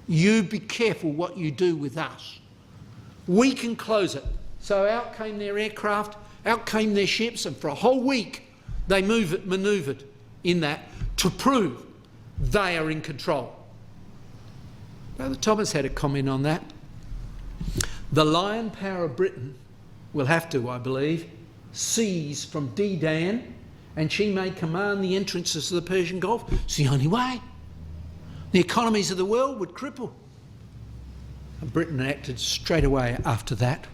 You be careful what you do with us. We can close it. So out came their aircraft, out came their ships, and for a whole week they manoeuvred in that to prove they are in control. Brother Thomas had a comment on that. The lion power of Britain will have to, I believe, seize from Dedan, and she may command the entrances of the Persian Gulf. It's the only way. The economies of the world would cripple. And Britain acted straight away after that.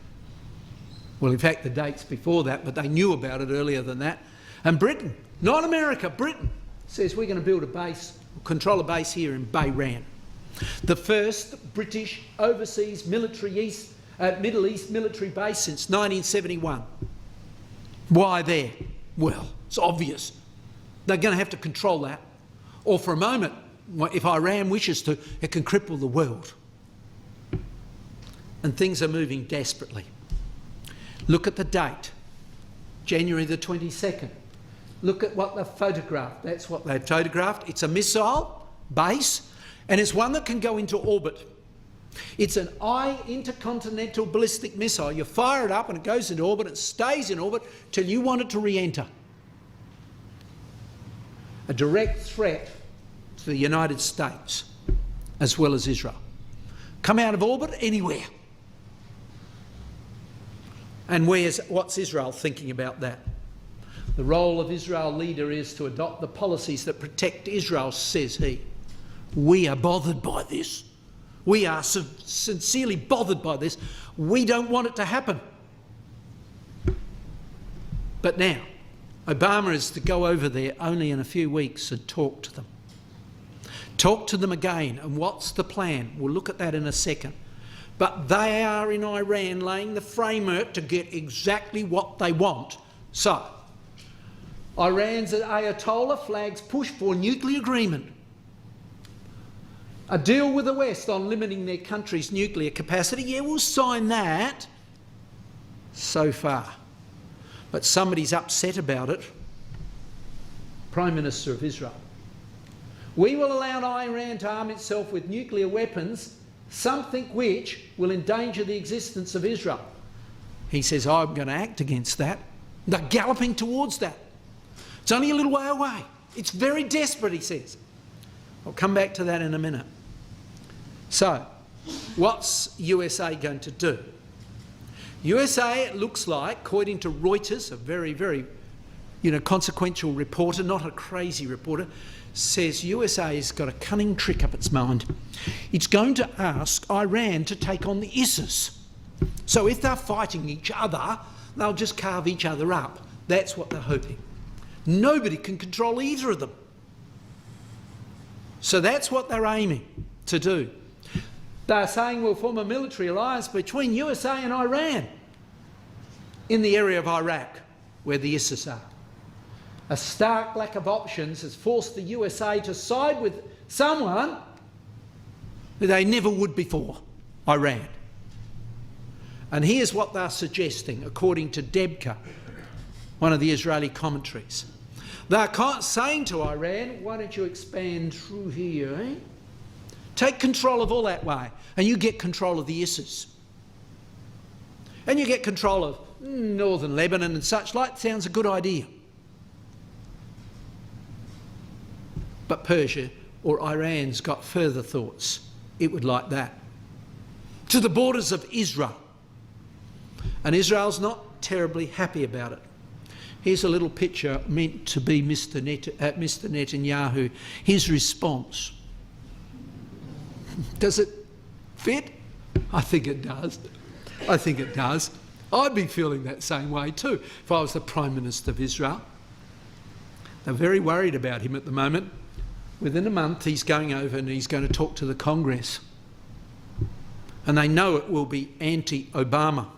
Well, in fact, the date's before that, but they knew about it earlier than that. And Britain, not America, Britain, says we're going to build a base, control a base here in Bahrain. The first British overseas military Middle East military base since 1971. Why there? Well, it's obvious. They're going to have to control that. Or for a moment, if Iran wishes to, it can cripple the world. And things are moving desperately. Look at the date, January the 22nd. Look at what they've photographed. That's what they've photographed. It's a missile base, and it's one that can go into orbit. It's an intercontinental ballistic missile. You fire it up and it goes into orbit. It stays in orbit till you want it to re-enter. A direct threat to the United States as well as Israel. Come out of orbit anywhere. And what's Israel thinking about that? The role of Israel leader is to adopt the policies that protect Israel, says he. We are bothered by this. We are sincerely bothered by this. We don't want it to happen. But now, Obama is to go over there only in a few weeks and talk to them. Talk to them again. And what's the plan? We'll look at that in a second. But they are in Iran laying the framework to get exactly what they want. So, Iran's Ayatollah flags push for nuclear agreement. A deal with the West on limiting their country's nuclear capacity. Yeah, we'll sign that. So far. But somebody's upset about it. Prime Minister of Israel. We will allow Iran to arm itself with nuclear weapons, something which will endanger the existence of Israel. He says, I'm going to act against that. They're galloping towards that. It's only a little way away. It's very desperate, he says. I'll come back to that in a minute. So, what's USA going to do? USA, it looks like, according to Reuters, a very, very, consequential reporter, not a crazy reporter, says USA has got a cunning trick up its mind. It's going to ask Iran to take on the ISIS. So if they're fighting each other, they'll just carve each other up. That's what they're hoping. Nobody can control either of them. So that's what they're aiming to do. They're saying we'll form a military alliance between USA and Iran in the area of Iraq, where the ISIS are. A stark lack of options has forced the USA to side with someone who they never would before, Iran. And here's what they're suggesting, according to Debka, one of the Israeli commentaries. They're saying to Iran, why don't you expand through here, eh? Take control of all that way, and you get control of the ISIS. And you get control of northern Lebanon and such like. Sounds a good idea. But Persia or Iran's got further thoughts. It would like that. To the borders of Israel. And Israel's not terribly happy about it. Here's a little picture meant to be Mr. Netanyahu. His response. Does it fit? I think it does. I think it does. I'd be feeling that same way too if I was the Prime Minister of Israel. They're very worried about him at the moment. Within a month he's going over and he's going to talk to the Congress. And they know it will be anti-Obama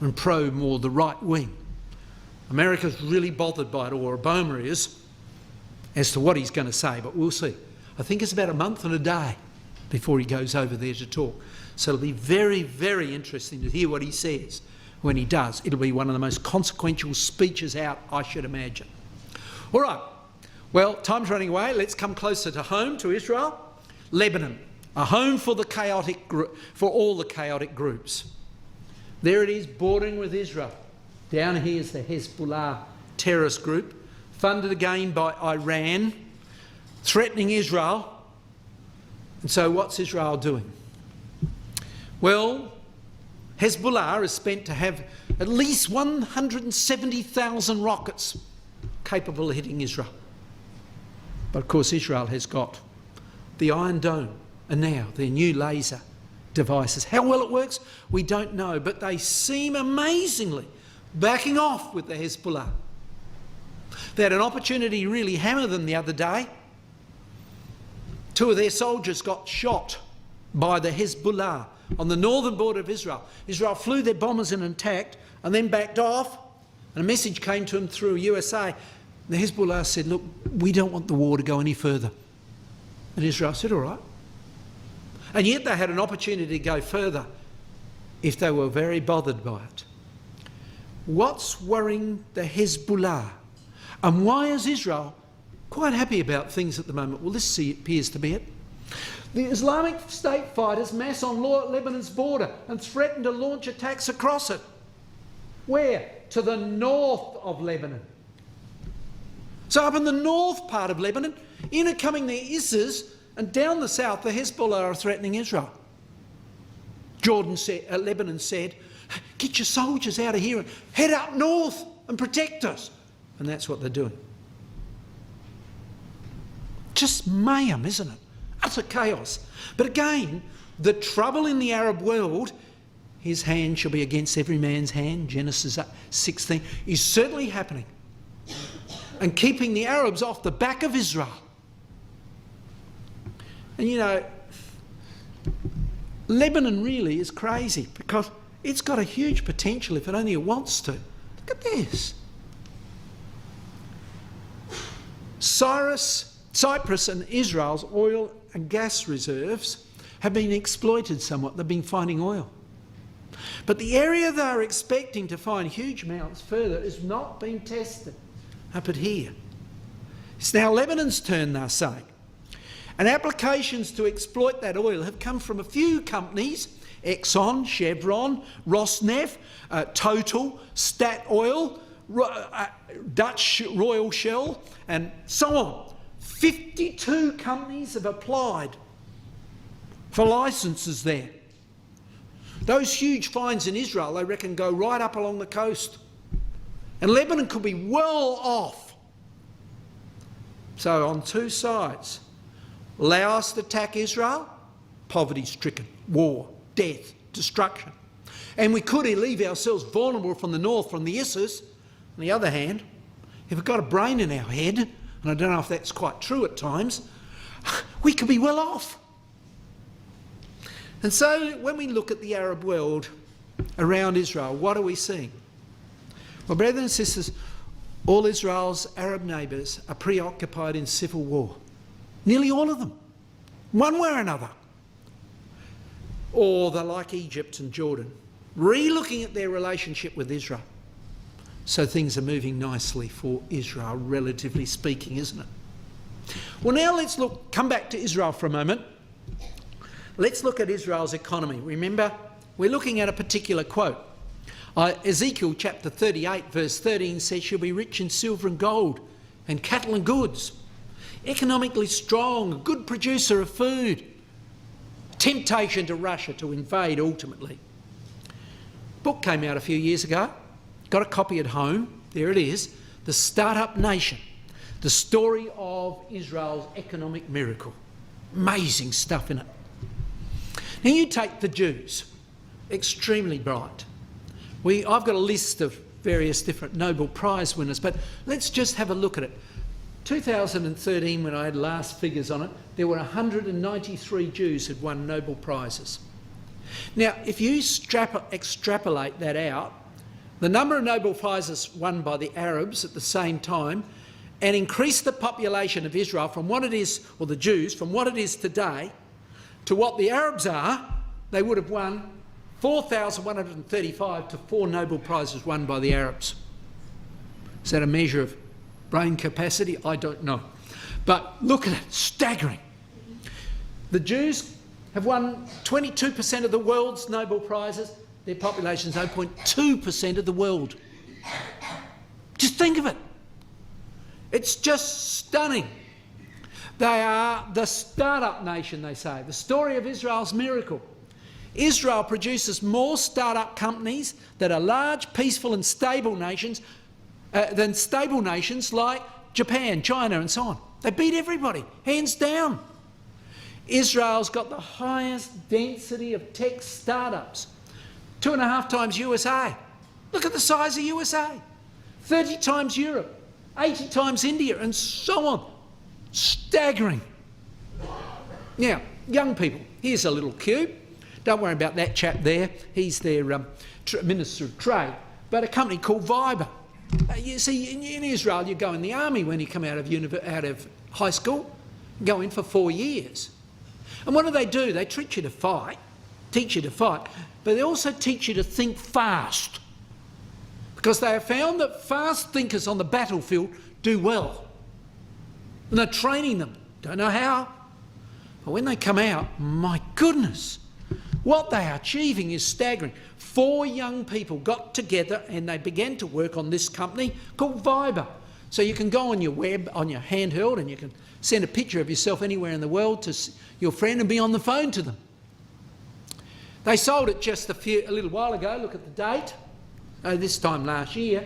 and pro more the right wing. America's really bothered by it, or Obama is, as to what he's going to say, but we'll see. I think it's about a month and a day before he goes over there to talk. So it'll be very, very interesting to hear what he says when he does. It'll be one of the most consequential speeches out, I should imagine. All right. Well, time's running away. Let's come closer to home, to Israel. Lebanon, a home for all the chaotic groups. There it is, bordering with Israel. Down here is the Hezbollah terrorist group, funded again by Iran, threatening Israel. And so what's Israel doing? Well, Hezbollah is spent to have at least 170,000 rockets capable of hitting Israel. But of course Israel has got the Iron Dome and now their new laser devices. How well it works, we don't know, but they seem amazingly backing off with the Hezbollah. They had an opportunity to really hammer them the other day. 2 of their soldiers got shot by the Hezbollah on the northern border of Israel. Israel flew their bombers in and attacked and then backed off, and a message came to them through USA. The Hezbollah said, look, we don't want the war to go any further. And Israel said, all right. And yet they had an opportunity to go further if they were very bothered by it. What's worrying the Hezbollah? And why is Israel quite happy about things at the moment? Well, this appears to be it. The Islamic State fighters mass on Lebanon's border and threaten to launch attacks across it. Where? To the north of Lebanon. So up in the north part of Lebanon, in coming the ISIS, and down the south, the Hezbollah are threatening Israel. Lebanon said, get your soldiers out of here and head up north and protect us. And that's what they're doing. Just mayhem, isn't it? Utter chaos. But again, the trouble in the Arab world, his hand shall be against every man's hand, Genesis 16, is certainly happening. And keeping the Arabs off the back of Israel. And you know, Lebanon really is crazy because it's got a huge potential if it only wants to. Look at this. Cyprus and Israel's oil and gas reserves have been exploited somewhat. They've been finding oil. But the area they're expecting to find huge amounts further is not being tested up at here. It's now Lebanon's turn, they're saying. And applications to exploit that oil have come from a few companies: Exxon, Chevron, Rosneft, Total, Statoil, Dutch Royal Shell, and so on. 52 companies have applied for licences there. Those huge finds in Israel, they reckon, go right up along the coast. And Lebanon could be well off. So on two sides, allow us to attack Israel, poverty-stricken, war, death, destruction. And we could leave ourselves vulnerable from the north, from the ISIS. On the other hand, if we've got a brain in our head, and I don't know if that's quite true at times, we could be well off. And so when we look at the Arab world around Israel, what are we seeing? Well, brothers and sisters, all Israel's Arab neighbours are preoccupied in civil war. Nearly all of them, one way or another. Or they're like Egypt and Jordan, re-looking at their relationship with Israel. So things are moving nicely for Israel, relatively speaking, isn't it? Well, now let's come back to Israel for a moment. Let's look at Israel's economy. Remember, we're looking at a particular quote. Ezekiel chapter 38 verse 13 says, "She'll be rich in silver and gold and cattle and goods, economically strong, a good producer of food, temptation to Russia to invade ultimately." Book came out a few years ago, got a copy at home, there it is, The Startup Nation, the story of Israel's economic miracle. Amazing stuff in it. Now you take the Jews, extremely bright. I've got a list of various different Nobel Prize winners, but let's just have a look at it. 2013, when I had last figures on it, there were 193 Jews who'd won Nobel Prizes. Now, if you extrapolate that out, the number of Nobel Prizes won by the Arabs at the same time, and increase the population of Israel from what it is, or the Jews, from what it is today to what the Arabs are, they would have won 4,135 to 4 Nobel Prizes won by the Arabs. Is that a measure of brain capacity? I don't know. But look at it, staggering. The Jews have won 22% of the world's Nobel Prizes. Their population is 0.2% of the world. Just think of it. It's just stunning. They are the startup nation, they say, the story of Israel's miracle. Israel produces more startup companies that are large, peaceful and stable nations than stable nations like Japan, China and so on. They beat everybody, hands down. Israel's got the highest density of tech startups, 2.5 times USA. Look at the size of USA, 30 times Europe, 80 times India and so on. Staggering. Now, young people, here's a little cube. Don't worry about that chap there. He's their Minister of Trade. But a company called Viber. You see, in Israel, you go in the army when you come out of high school. You go in for 4 years. And what do? They teach you to fight, but they also teach you to think fast. Because they have found that fast thinkers on the battlefield do well. And they're training them. Don't know how. But when they come out, my goodness, what they are achieving is staggering. 4 young people got together and they began to work on this company called Viber. So you can go on your web, on your handheld, and you can send a picture of yourself anywhere in the world to your friend and be on the phone to them. They sold it just a little while ago, look at the date, this time last year,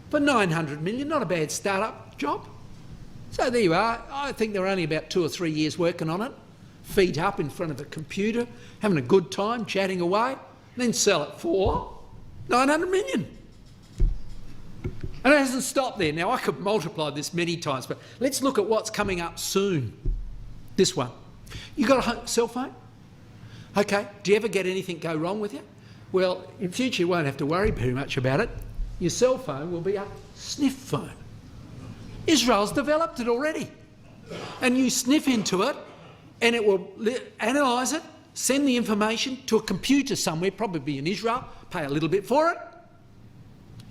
for 900 million, not a bad start-up job. So there you are. I think they're only about 2 or 3 years working on it, feet up in front of a computer, having a good time, chatting away, then sell it for 900 million. And it hasn't stopped there. Now, I could multiply this many times, but let's look at what's coming up soon. This one. You got a cell phone? Okay. Do you ever get anything go wrong with you? Well, in future you won't have to worry very much about it. Your cell phone will be a sniff phone. Israel's developed it already. And you sniff into it and it will analyse it, send the information to a computer somewhere, probably in Israel, pay a little bit for it,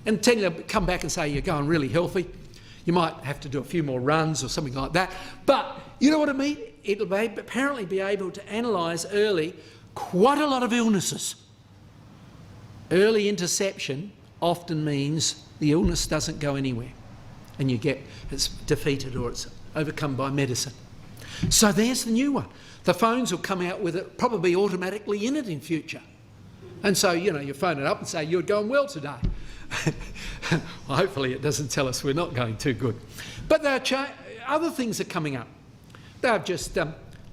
and tell you, come back and say you're going really healthy. You might have to do a few more runs or something like that. But you know what I mean? It'll apparently be able to analyse early quite a lot of illnesses. Early interception often means the illness doesn't go anywhere and it's defeated or it's overcome by medicine. So there's the new one. The phones will come out with it probably automatically in it in future. And so, you know, you phone it up and say, you're going well today. Well, hopefully it doesn't tell us we're not going too good. But other things are coming up. They've just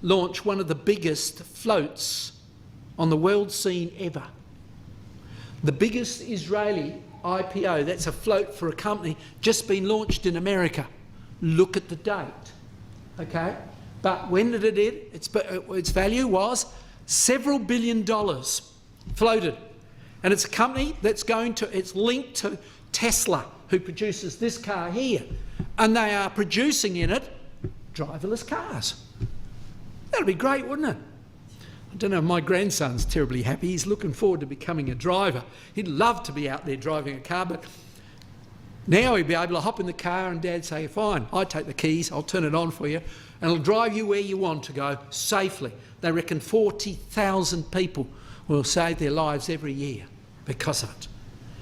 launched one of the biggest floats on the world scene ever. The biggest Israeli IPO, that's a float for a company, just been launched in America. Look at the date, okay? But when did it end? Its value was several $1 billion floated. And it's a company that's it's linked to Tesla, who produces this car here. And they are producing in it driverless cars. That'd be great, wouldn't it? I don't know if my grandson's terribly happy. He's looking forward to becoming a driver. He'd love to be out there driving a car, but now he'd be able to hop in the car and Dad say, fine, I take the keys, I'll turn it on for you, and it'll drive you where you want to go safely. They reckon 40,000 people will save their lives every year because of it.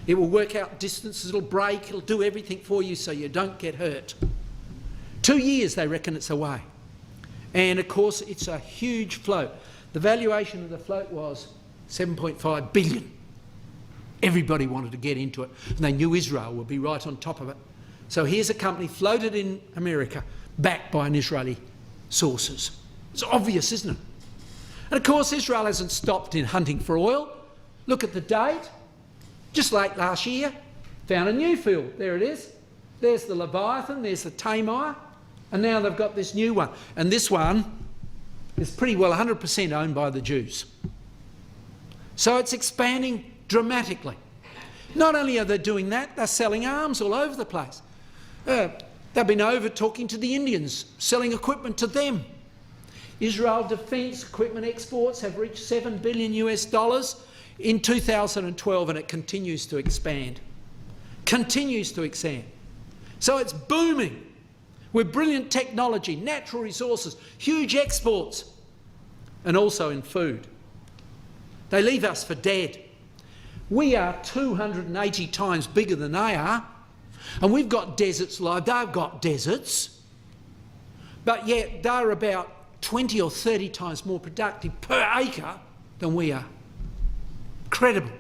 It will work out distances, it'll brake, it'll do everything for you so you don't get hurt. 2 years they reckon it's away. And of course it's a huge float. The valuation of the float was 7.5 billion. Everybody wanted to get into it and they knew Israel would be right on top of it. So here's a company floated in America, backed by an Israeli sources. It's obvious, isn't it? And of course Israel hasn't stopped in hunting for oil. Look at the date. Just late last year, found a new field. There it is. There's the Leviathan, there's the Tamar, and now they've got this new one. And this one is pretty well 100% owned by the Jews. So it's expanding dramatically. Not only are they doing that, they're selling arms all over the place. They've been over talking to the Indians, selling equipment to them. Israel defence equipment exports have reached $7 billion in 2012, and it continues to expand. Continues to expand. So it's booming with brilliant technology, natural resources, huge exports, and also in food. They leave us for dead. We are 280 times bigger than they are, and we've got deserts like they've got deserts, but yet they're about 20 or 30 times more productive per acre than we are. Incredible.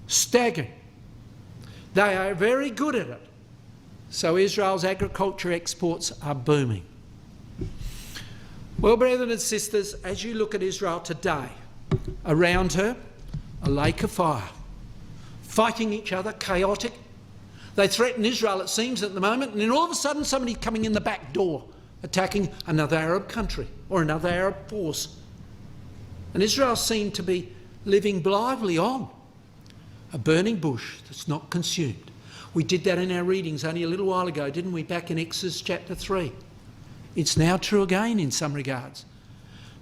Staggering. They are very good at it. So Israel's agriculture exports are booming. Well, brethren and sisters, as you look at Israel today, around her, a lake of fire, fighting each other, chaotic. They threaten Israel, it seems, at the moment, and then all of a sudden somebody coming in the back door, attacking another Arab country or another Arab force. And Israel seemed to be living blithely on, a burning bush that's not consumed. We did that in our readings only a little while ago, didn't we, back in Exodus chapter 3. It's now true again in some regards.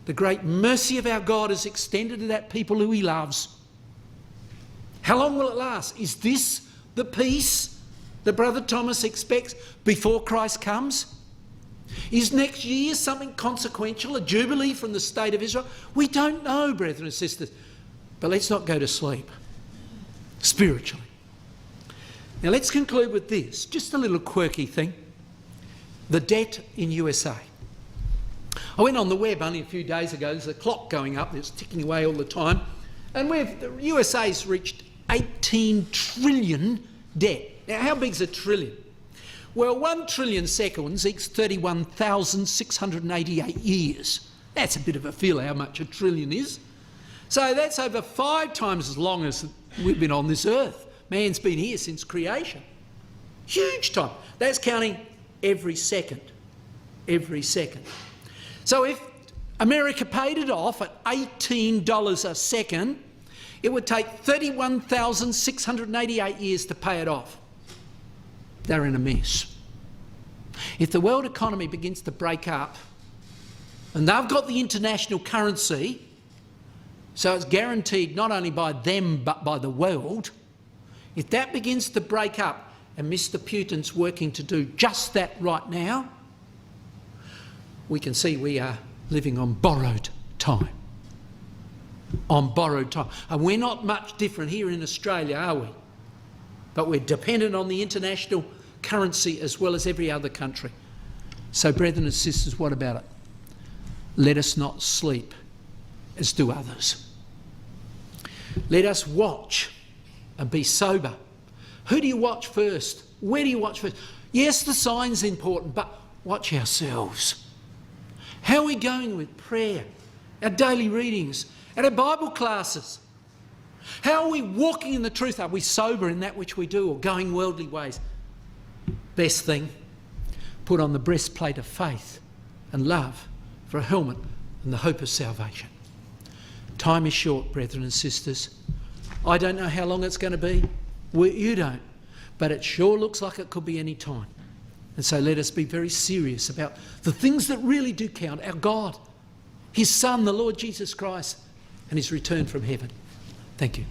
The great mercy of our God is extended to that people who he loves. How long will it last? Is this the peace that Brother Thomas expects before Christ comes? Is next year something consequential, a jubilee from the state of Israel? We don't know, brethren and sisters. But let's not go to sleep spiritually. Now let's conclude with this, just a little quirky thing. The debt in USA. I went on the web only a few days ago. There's a clock going up that's ticking away all the time. And the USA's reached 18 trillion debt. Now how big's a trillion? Well, 1 trillion seconds equals 31,688 years. That's a bit of a feel how much a trillion is. So that's over 5 times as long as we've been on this earth. Man's been here since creation. Huge time. That's counting every second. Every second. So if America paid it off at $18 a second. It would take 31,688 years to pay it off. They're in a mess. If the world economy begins to break up, and they've got the international currency, so it's guaranteed not only by them but by the world, if that begins to break up, and Mr. Putin's working to do just that right now, we can see we are living on borrowed time. On borrowed time. And we're not much different here in Australia, are we? But we're dependent on the international currency as well as every other country. So, brethren and sisters, what about it? Let us not sleep as do others. Let us watch and be sober. Who do you watch first? Where do you watch first? Yes, the sign's important, but watch ourselves. How are we going with prayer, our daily readings, and our Bible classes? How are we walking in the truth? Are we sober in that which we do, or going worldly ways? Best thing, put on the breastplate of faith and love for a helmet and the hope of salvation. Time is short, brethren and sisters. I don't know how long it's going to be. You don't. But it sure looks like it could be any time. And so let us be very serious about the things that really do count. Our God, His Son, the Lord Jesus Christ, and His return from heaven. Thank you.